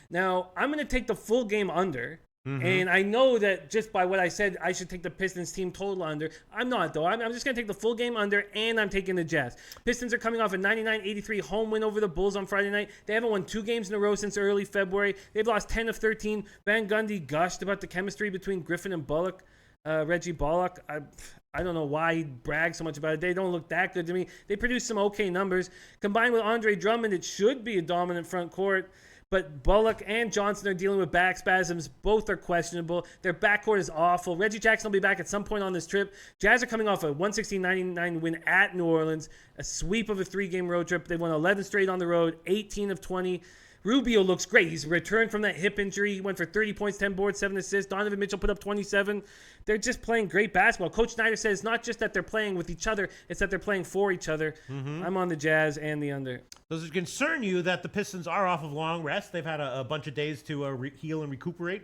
Now, I'm going to take the full game under. And I know that just by what I said, I should take the Pistons team total under. I'm not, though. I'm just going to take the full game under, and I'm taking the Jazz. Pistons are coming off a 99-83 home win over the Bulls on Friday night. They haven't won 2 games in a row since early February. They've lost 10 of 13. Van Gundy gushed about the chemistry between Griffin and Bullock, Reggie Bullock. I don't know why he brags so much about it. They don't look that good to me. They produce some okay numbers. Combined with Andre Drummond, it should be a dominant front court. But Bullock and Johnson are dealing with back spasms. Both are questionable. Their backcourt is awful. Reggie Jackson will be back at some point on this trip. Jazz are coming off a 116-99 win at New Orleans, a sweep of a 3-game road trip. They've won 11 straight on the road, 18 of 20. Rubio looks great. He's returned from that hip injury. He went for 30 points, 10 boards, 7 assists. Donovan Mitchell put up 27. They're just playing great basketball. Coach Snyder says it's not just that they're playing with each other, it's that they're playing for each other. I'm on the Jazz and the under. Does it concern you that the Pistons are off of long rest? They've had a bunch of days to heal and recuperate?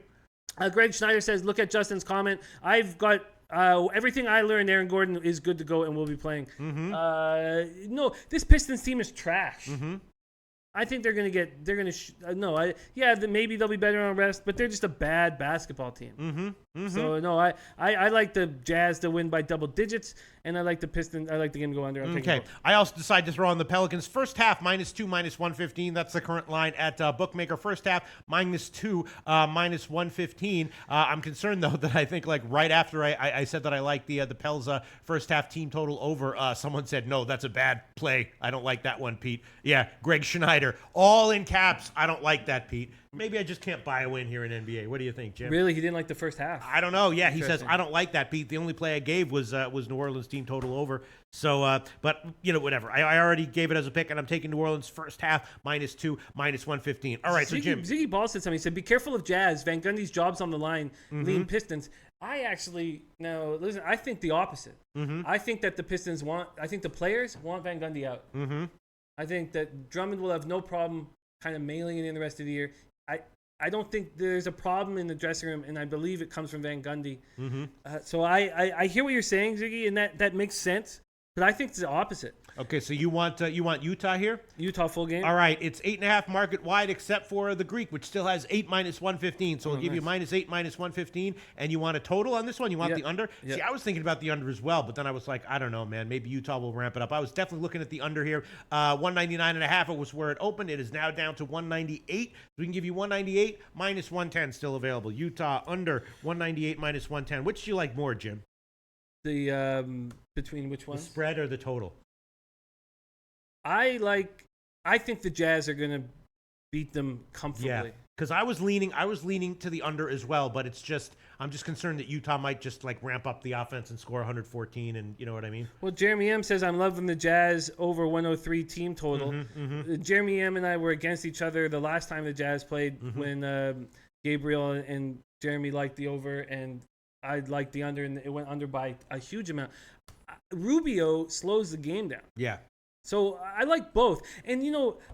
Greg Schneider says, look at Justin's comment. I've got everything I learned. Aaron Gordon is good to go and will be playing. No, this Pistons team is trash. I think they're going to get, maybe they'll be better on rest, but they're just a bad basketball team. So, no, I like the Jazz to win by double digits, and I like the Pistons. I like the game to go under. Okay. I also decided to throw on the Pelicans. First half, -2, -115. That's the current line at Bookmaker. First half, -2, -115. I'm concerned, though, that I think, like, right after I said that I like the Pels first half team total over, someone said, no, that's a bad play. I don't like that one, Pete. Yeah, Greg Schneider. All in caps. I don't like that, Pete. Maybe I just can't buy a win here in NBA. What do you think, Jim? Really? He didn't like the first half? I don't know. Yeah, he says, I don't like that, Pete. The only play I gave was New Orleans team total over. So, but, whatever. I already gave it as a pick, and I'm taking New Orleans first half, -2, -115. All right, so Jim. Ziggy Ball said something. He said, be careful of Jazz. Van Gundy's job's on the line. Lean Pistons. I think the opposite. I think that the Pistons I think the players want Van Gundy out. I think that Drummond will have no problem kind of mailing it in the rest of the year. I don't think there's a problem in the dressing room, and I believe it comes from Van Gundy. So I hear what you're saying, Ziggy, and that makes sense. But I think it's the opposite. Okay, so you want Utah here? Utah full game. All right, it's 8.5 market wide, except for the Greek, which still has 8 -115. So we'll give you -8, -115. And you want a total on this one? You want the under? See, I was thinking about the under as well, but then I was like, I don't know, man. Maybe Utah will ramp it up. I was definitely looking at the under here. 199.5. It was where it opened. It is now down to 198. We can give you 198 -110 still available. Utah under 198 -110. Which do you like more, Jim? The between which one? The spread or the total? I think the Jazz are going to beat them comfortably. Yeah, because I was leaning to the under as well, but I'm just concerned that Utah might just like ramp up the offense and score 114, and you know what I mean? Well, Jeremy M says, I'm loving the Jazz over 103 team total. Jeremy M and I were against each other the last time the Jazz played when Gabriel and Jeremy liked the over, and I liked the under, and it went under by a huge amount. Rubio slows the game down. Yeah. So I like both. And,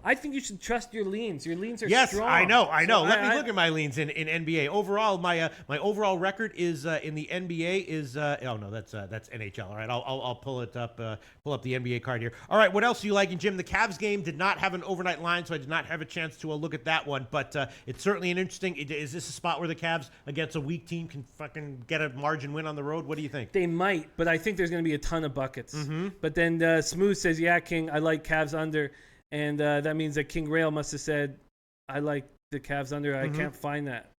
I think you should trust your leans. Your leans are strong. Yes, I know. Let me look at my leans in NBA. Overall, my overall record is in the NBA is that's NHL. All right, I'll pull it up. Pull up the NBA card here. All right, what else are you liking, Jim? The Cavs game did not have an overnight line, so I did not have a chance to look at that one. But it's certainly an interesting. Is this a spot where the Cavs against a weak team can fucking get a margin win on the road? What do you think? They might, but I think there's going to be a ton of buckets. But then Smooth says, yeah, King, I like Cavs under, and that means that King Rail must have said, I like the Cavs under. I can't find that.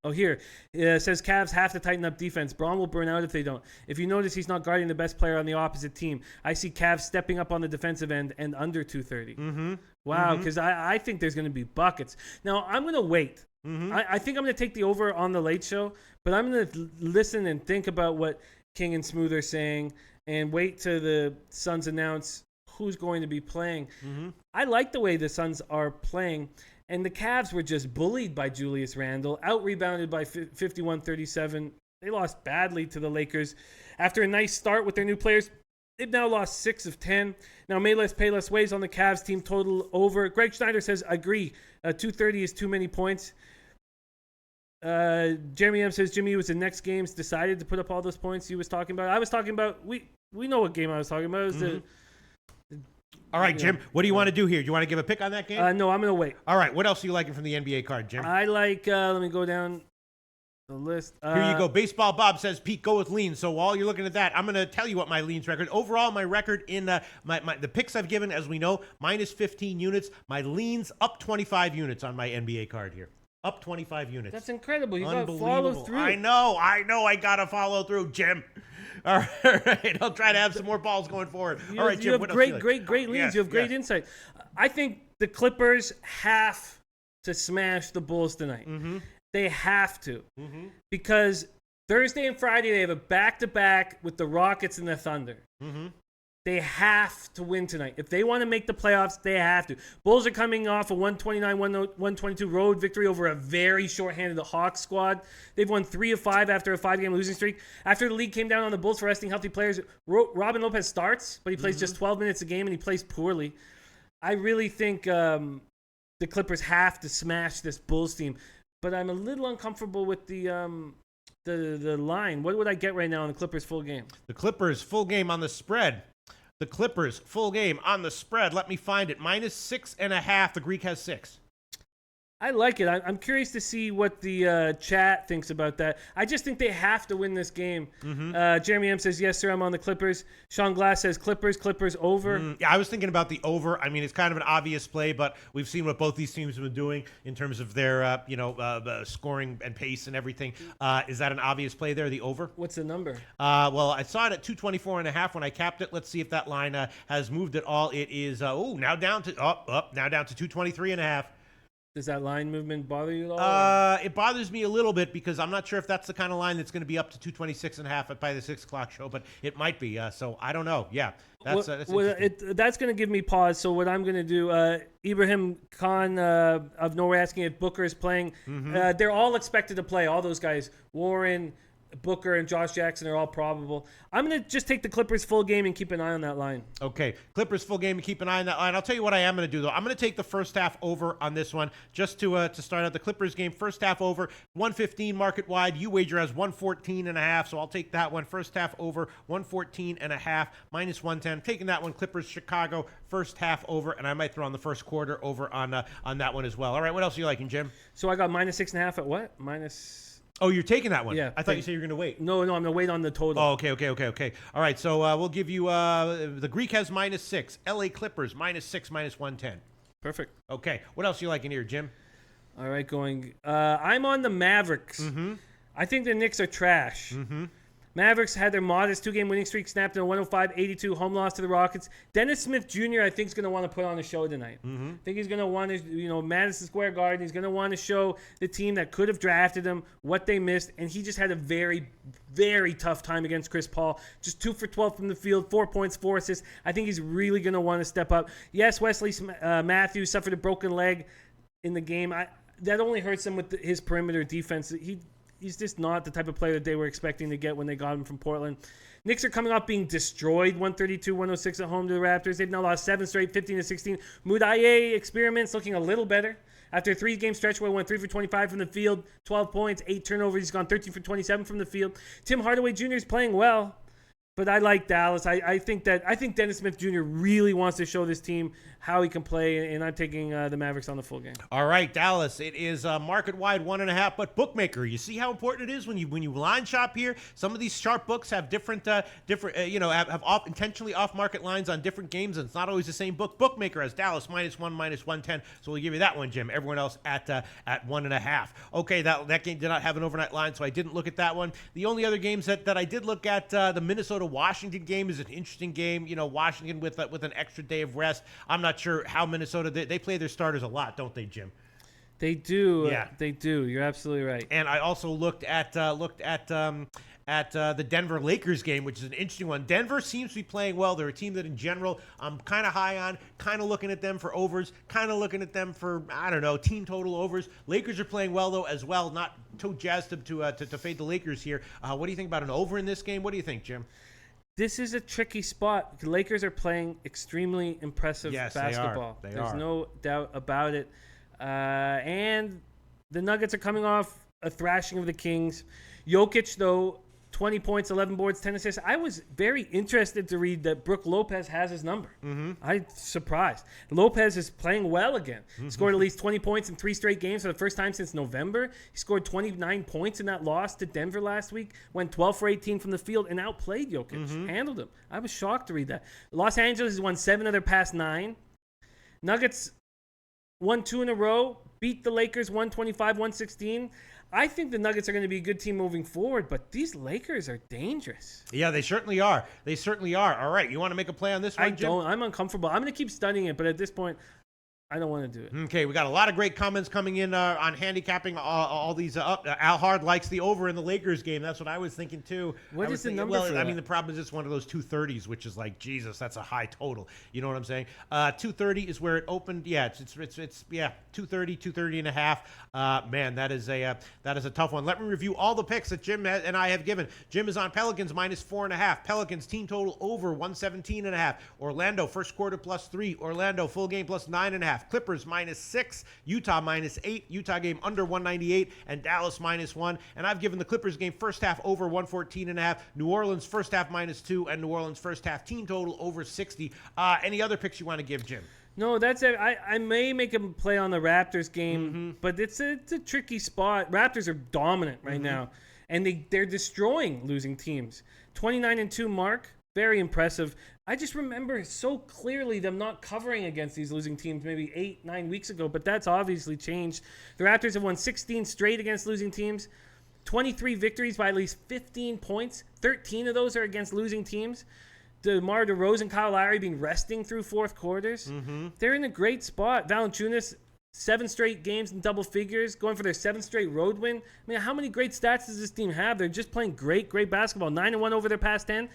Oh, here. It says Cavs have to tighten up defense. Braun will burn out if they don't. If you notice, he's not guarding the best player on the opposite team. I see Cavs stepping up on the defensive end and under 230. Mm-hmm. Wow, because I think there's going to be buckets. Now, I'm going to wait. Mm-hmm. I think I'm going to take the over on the late show, but I'm going to listen and think about what King and Smooth are saying and wait till the Suns announce who's going to be playing. Mm-hmm. I like the way the Suns are playing. And the Cavs were just bullied by Julius Randle, out-rebounded by 51-37. They lost badly to the Lakers. After a nice start with their new players, they've now lost 6 of 10. Now, may less, pay less weighs on the Cavs team total over. Greg Schneider says, agree. 230 is too many points. Jeremy M says, Jimmy was the next games decided to put up all those points he was talking about. I was talking about, we know what game I was talking about. It was All right, Jim, what do you want to do here? Do you want to give a pick on that game? No, I'm going to wait. All right, what else are you liking from the NBA card, Jim? I like, let me go down the list. Here you go. Baseball Bob says, Pete, go with leans. So while you're looking at that, I'm going to tell you what my leans record. Overall, my record in the picks I've given, as we know, minus 15 units. My leans up 25 units on my NBA card here. Up 25 units. That's incredible. You got to follow through. I know. I got to follow through, Jim. All right. I'll try to have some more balls going forward. All right, Jim. You have what great else leads. Yes, you have great insight. I think the Clippers have to smash the Bulls tonight. Mm-hmm. They have to. Mm-hmm. Because Thursday and Friday, they have a back-to-back with the Rockets and the Thunder. Mm-hmm. They have to win tonight. If they want to make the playoffs, they have to. Bulls are coming off a 129-122 road victory over a very short-handed Hawks squad. They've won 3 of 5 after a 5-game losing streak. After the league came down on the Bulls for resting healthy players, Robin Lopez starts, but he plays just 12 minutes a game, and he plays poorly. I really think the Clippers have to smash this Bulls team, but I'm a little uncomfortable with the line. What would I get right now on the Clippers full game? The Clippers full game on the spread. The Clippers full game on the spread. Let me find it. Minus 6.5. The Greek has 6. I like it. I'm curious to see what the chat thinks about that. I just think they have to win this game. Mm-hmm. Jeremy M says, yes, sir, I'm on the Clippers. Sean Glass says, Clippers over. Yeah, I was thinking about the over. I mean, it's kind of an obvious play, but we've seen what both these teams have been doing in terms of their, scoring and pace and everything. Is that an obvious play there, the over? What's the number? Well, I saw it at 224.5 when I capped it. Let's see if that line has moved at all. It is, now down to 223.5. Does that line movement bother you at all? It bothers me a little bit because I'm not sure if that's the kind of line that's going to be up to 226.5 by the 6 o'clock show, but it might be. So I don't know. Yeah, that's that's going to give me pause. So what I'm going to do, Ibrahim Khan of Norway asking if Booker is playing. Mm-hmm. They're all expected to play. All those guys, Warren, Booker, and Josh Jackson are all probable. I'm going to just take the Clippers full game and keep an eye on that line. Okay, Clippers full game and keep an eye on that line. I'll tell you what I am going to do, though. I'm going to take the first half over on this one just to start out the Clippers game. First half over, 115 market wide. You wager has 114.5, so I'll take that one. First half over, 114.5, minus 110. Taking that one, Clippers, Chicago, first half over, and I might throw on the first quarter over on that one as well. All right, what else are you liking, Jim? So I got minus 6.5 at what? Oh, you're taking that one? Yeah. I thought you said you were going to wait. No, I'm going to wait on the total. Oh, okay. All right, so we'll give you the Greek has minus 6. LA Clippers, minus 6, minus 110. Perfect. Okay, what else are you liking here, Jim? All right, I'm on the Mavericks. Mm-hmm. I think the Knicks are trash. Mm-hmm. Mavericks had their modest 2-game winning streak snapped in a 105-82 home loss to the Rockets. Dennis Smith Jr., I think, is going to want to put on a show tonight. Mm-hmm. I think he's going to want to, Madison Square Garden, he's going to want to show the team that could have drafted him what they missed. And he just had a very, very tough time against Chris Paul. Just 2 for 12 from the field, 4 points, 4 assists. I think he's really going to want to step up. Yes, Wesley Matthews suffered a broken leg in the game. That only hurts him with his perimeter defense. He's just not the type of player that they were expecting to get when they got him from Portland. Knicks are coming off being destroyed 132-106 at home to the Raptors. They've now lost 7 straight, 15-16. Mudiay experiments looking a little better. After a 3-game stretch where he went 3 for 25 from the field, 12 points, 8 turnovers. He's gone 13 for 27 from the field. Tim Hardaway Jr. is playing well, But I like Dallas. I think Dennis Smith Jr. really wants to show this team how he can play, and I'm taking the Mavericks on the full game. All right, Dallas. It is market-wide 1.5, but bookmaker. You see how important it is when you line shop here. Some of these sharp books have different have intentionally off-market lines on different games, and it's not always the same book. Bookmaker has Dallas -1, -110, so we'll give you that one, Jim. Everyone else at 1.5. Okay, that game did not have an overnight line, so I didn't look at that one. The only other games that I did look at, the Minnesota-Washington game is an interesting game. Washington with an extra day of rest. I'm not sure how Minnesota they play their starters a lot, don't they, Jim? They do. Yeah, they do. You're absolutely right. And I also looked at the Denver Lakers game, which is an interesting one. Denver seems to be playing well. They're a team that, in general, I'm kind of high on. Kind of looking at them for overs. Kind of looking at them for team total overs. Lakers are playing well though as well. Not too jazzed to fade the Lakers here. What do you think about an over in this game? What do you think, Jim? This is a tricky spot. The Lakers are playing extremely impressive basketball. There's no doubt about it. And the Nuggets are coming off a thrashing of the Kings. Jokic, though, 20 points, 11 boards, 10 assists. I was very interested to read that Brook Lopez has his number. I'm surprised. Lopez is playing well again. Scored at least 20 points in 3 straight games for the first time since November. He scored 29 points in that loss to Denver last week. Went 12 for 18 from the field and outplayed Jokic. Handled him. I was shocked to read that. Los Angeles has won 7 of their past 9. Nuggets won 2 in a row. Beat the Lakers 125-116. I think the Nuggets are going to be a good team moving forward, but these Lakers are dangerous. Yeah, they certainly are. They certainly are. All right, you want to make a play on this one, Jim? I don't. I'm uncomfortable. I'm going to keep studying it, but at this point, I don't want to do it. Okay, we got a lot of great comments coming in on handicapping all these up. Al Hard likes the over in the Lakers game. That's what I was thinking too. What is the number for that? I mean, the problem is it's one of those 230s, which is like, Jesus, that's a high total. You know what I'm saying? 230 is where it opened. Yeah, it's 230 and a half. Man, that is a tough one. Let me review all the picks that Jim and I have given. Jim is on Pelicans -4.5. Pelicans team total over 117.5. Orlando first quarter +3. Orlando full game +9.5. Clippers -6, Utah -8, Utah game under 198, and Dallas -1. And I've given the Clippers game first half over 114.5, New Orleans first half -2, and New Orleans first half team total over 60. Any other picks you want to give, Jim? No, that's it. I may make a play on the Raptors game, but it's a tricky spot. Raptors are dominant right now, and they're destroying losing teams. 29-2 mark, very impressive. I just remember so clearly them not covering against these losing teams maybe 8-9 weeks ago, but that's obviously changed. The Raptors have won 16 straight against losing teams, 23 victories by at least 15 points. 13 of those are against losing teams. DeMar DeRozan, Kyle Lowry being resting through fourth quarters. They're in a great spot. Valanciunas, 7 straight games in double figures, going for their 7th straight road win. I mean, how many great stats does this team have? They're just playing great basketball. 9-1 over their past 10.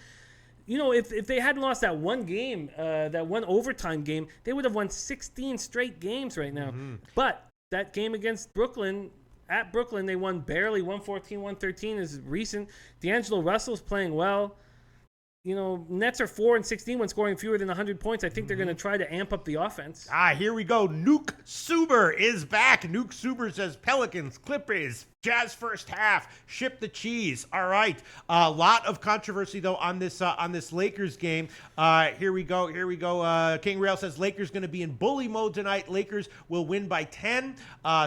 You know, if they hadn't lost that one game, that one overtime game, they would have won 16 straight games right now. But that game against Brooklyn, at Brooklyn, they won barely. 114-113 is recent. D'Angelo Russell's playing well. You know, Nets are 4-16 when scoring fewer than 100 points. I think they're going to try to amp up the offense. Here we go. Nuke Suber is back. Nuke Suber says Pelicans, Clippers, Jazz first half, ship the cheese. All right. A lot of controversy though on this Lakers game. Here we go. King Rail says Lakers going to be in bully mode tonight. Lakers will win by 10.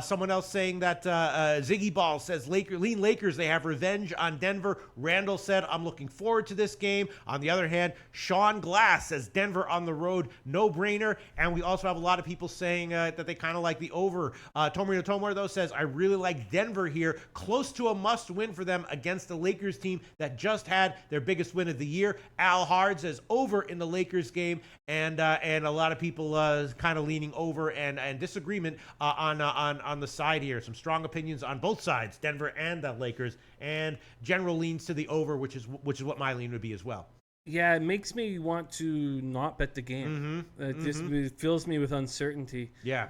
Someone else saying that Ziggy Ball says lean Lakers. They have revenge on Denver. Randall said I'm looking forward to this game. On the other hand, Sean Glass says Denver on the road, no brainer. And we also have a lot of people saying that they kind of like the over. Tomori Tomor though says I really like Denver here. Close to a must-win for them against the Lakers team that just had their biggest win of the year. Al Hard says over in the Lakers game, and a lot of people kind of leaning over and disagreement on the side here. Some strong opinions on both sides, Denver and the Lakers, and general leans to the over, which is what my lean would be as well. Yeah, it makes me want to not bet the game. It fills me with uncertainty. Yeah.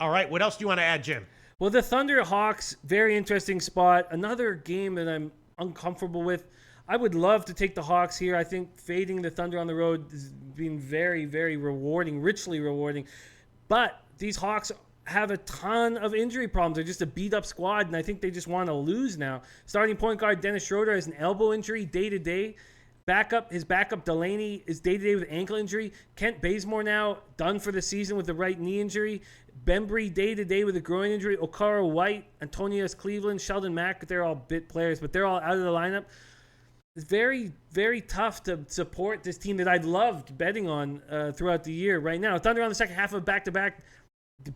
All right, what else do you want to add, Jim? Well, the Thunder Hawks, very interesting spot. Another game that I'm uncomfortable with. I would love to take the Hawks here. I think fading the Thunder on the road has been very, very rewarding, richly rewarding. But these Hawks have a ton of injury problems. They're just a beat-up squad, and I think they just want to lose now. Starting point guard Dennis Schroeder has an elbow injury day-to-day. His backup Delaney is day-to-day with ankle injury. Kent Bazemore now done for the season with the right knee injury. Bembry day-to-day with a groin injury. Okara White, Antonius Cleveland, Sheldon Mack, they're all bit players, but they're all out of the lineup. It's very, very tough to support this team that I loved betting on throughout the year right now. Thunder on the second half of back-to-back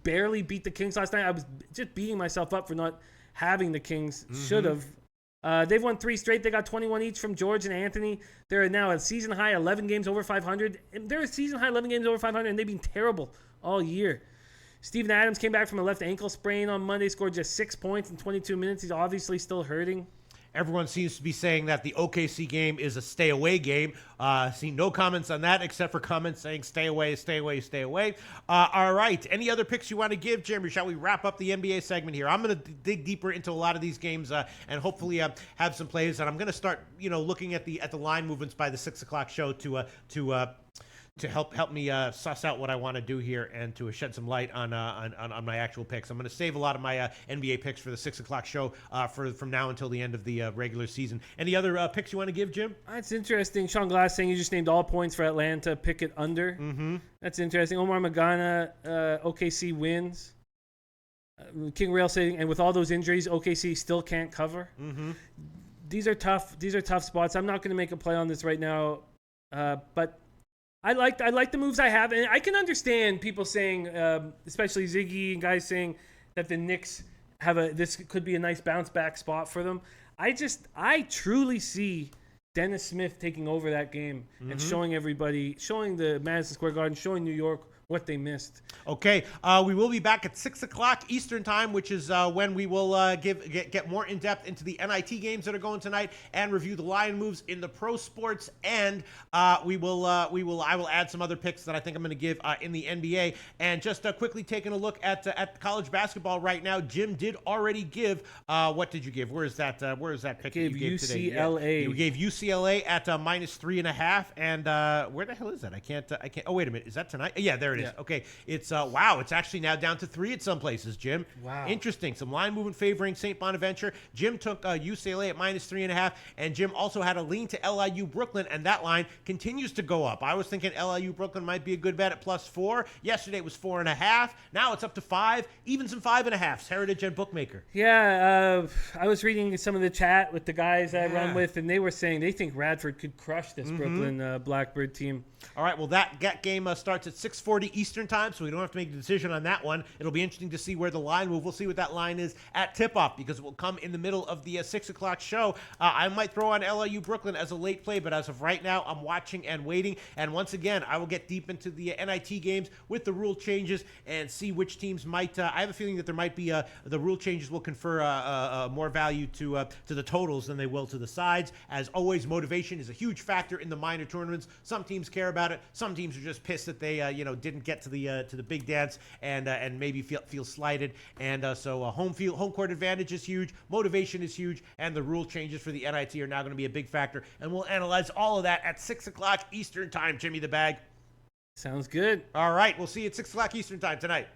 barely beat the Kings last night. I was just beating myself up for not having the Kings. Should have. They've won 3 straight. They got 21 each from George and Anthony. They're now at season high 11 games over 500. And they're a season high 11 games over 500, and they've been terrible all year. Steven Adams came back from a left ankle sprain on Monday, scored just 6 points in 22 minutes. He's obviously still hurting. Everyone seems to be saying that the OKC game is a stay away game. See no comments on that except for comments saying stay away, stay away, stay away. All right. Any other picks you want to give, Jim? Or shall we wrap up the NBA segment here? I'm going to dig deeper into a lot of these games and hopefully have some plays. And I'm going to start, looking at the line movements by the 6 o'clock show to help me suss out what I want to do here and to shed some light on my actual picks. I'm going to save a lot of my NBA picks for the 6 o'clock show from now until the end of the regular season. Any other picks you want to give, Jim? That's interesting. Sean Glass saying you just named all points for Atlanta. Pick it under. Mm-hmm. That's interesting. Omar Magana, OKC wins. King Rail saying, and with all those injuries, OKC still can't cover. Mm-hmm. These are tough spots. I'm not going to make a play on this right now, but I like the moves I have, and I can understand people saying, especially Ziggy and guys saying that the Knicks this could be a nice bounce back spot for them. I truly see Dennis Smith taking over that game and showing the Madison Square Garden, showing New York what they missed. Okay, we will be back at 6 o'clock Eastern time, which is when we will get more in depth into the NIT games that are going tonight and review the line moves in the pro sports. And I will add some other picks that I think I'm going to give in the NBA. And just quickly taking a look at college basketball right now, Jim did already give. What did you give? Where is that pick Gave that you gave UCLA. today? Yeah. You gave UCLA at -3.5. And where the hell is that? I can't. Oh, wait a minute. Is that tonight? Yeah, there it is. Yeah. Okay, it's wow. It's actually now down to 3 at some places, Jim. Wow. Interesting. Some line movement favoring St. Bonaventure. Jim took UCLA at -3.5, and Jim also had a lean to LIU Brooklyn, and that line continues to go up. I was thinking LIU Brooklyn might be a good bet at +4. Yesterday it was 4.5. Now it's up to 5. Even some 5.5s. Heritage and Bookmaker. Yeah, I was reading some of the chat with the guys I run with, and they were saying they think Radford could crush this Brooklyn Blackbird team. All right, well, that game starts at 6:40 Eastern time, so we don't have to make a decision on that one. It'll be interesting to see where the line move. We'll see what that line is at tip-off because it will come in the middle of the 6 o'clock show. I might throw on LIU Brooklyn as a late play, but as of right now, I'm watching and waiting. And once again, I will get deep into the NIT games with the rule changes and see which teams might. I have a feeling that there might be the rule changes will confer more value to the totals than they will to the sides. As always, motivation is a huge factor in the minor tournaments. Some teams care about it. Some teams are just pissed that they didn't get to the big dance and maybe feel slighted. And so home court advantage is huge. Motivation is huge, and the rule changes for the NIT are now going to be a big factor. And we'll analyze all of that at 6 o'clock Eastern time. Jimmy the Bag. Sounds good. All right, we'll see you at 6 o'clock Eastern time tonight.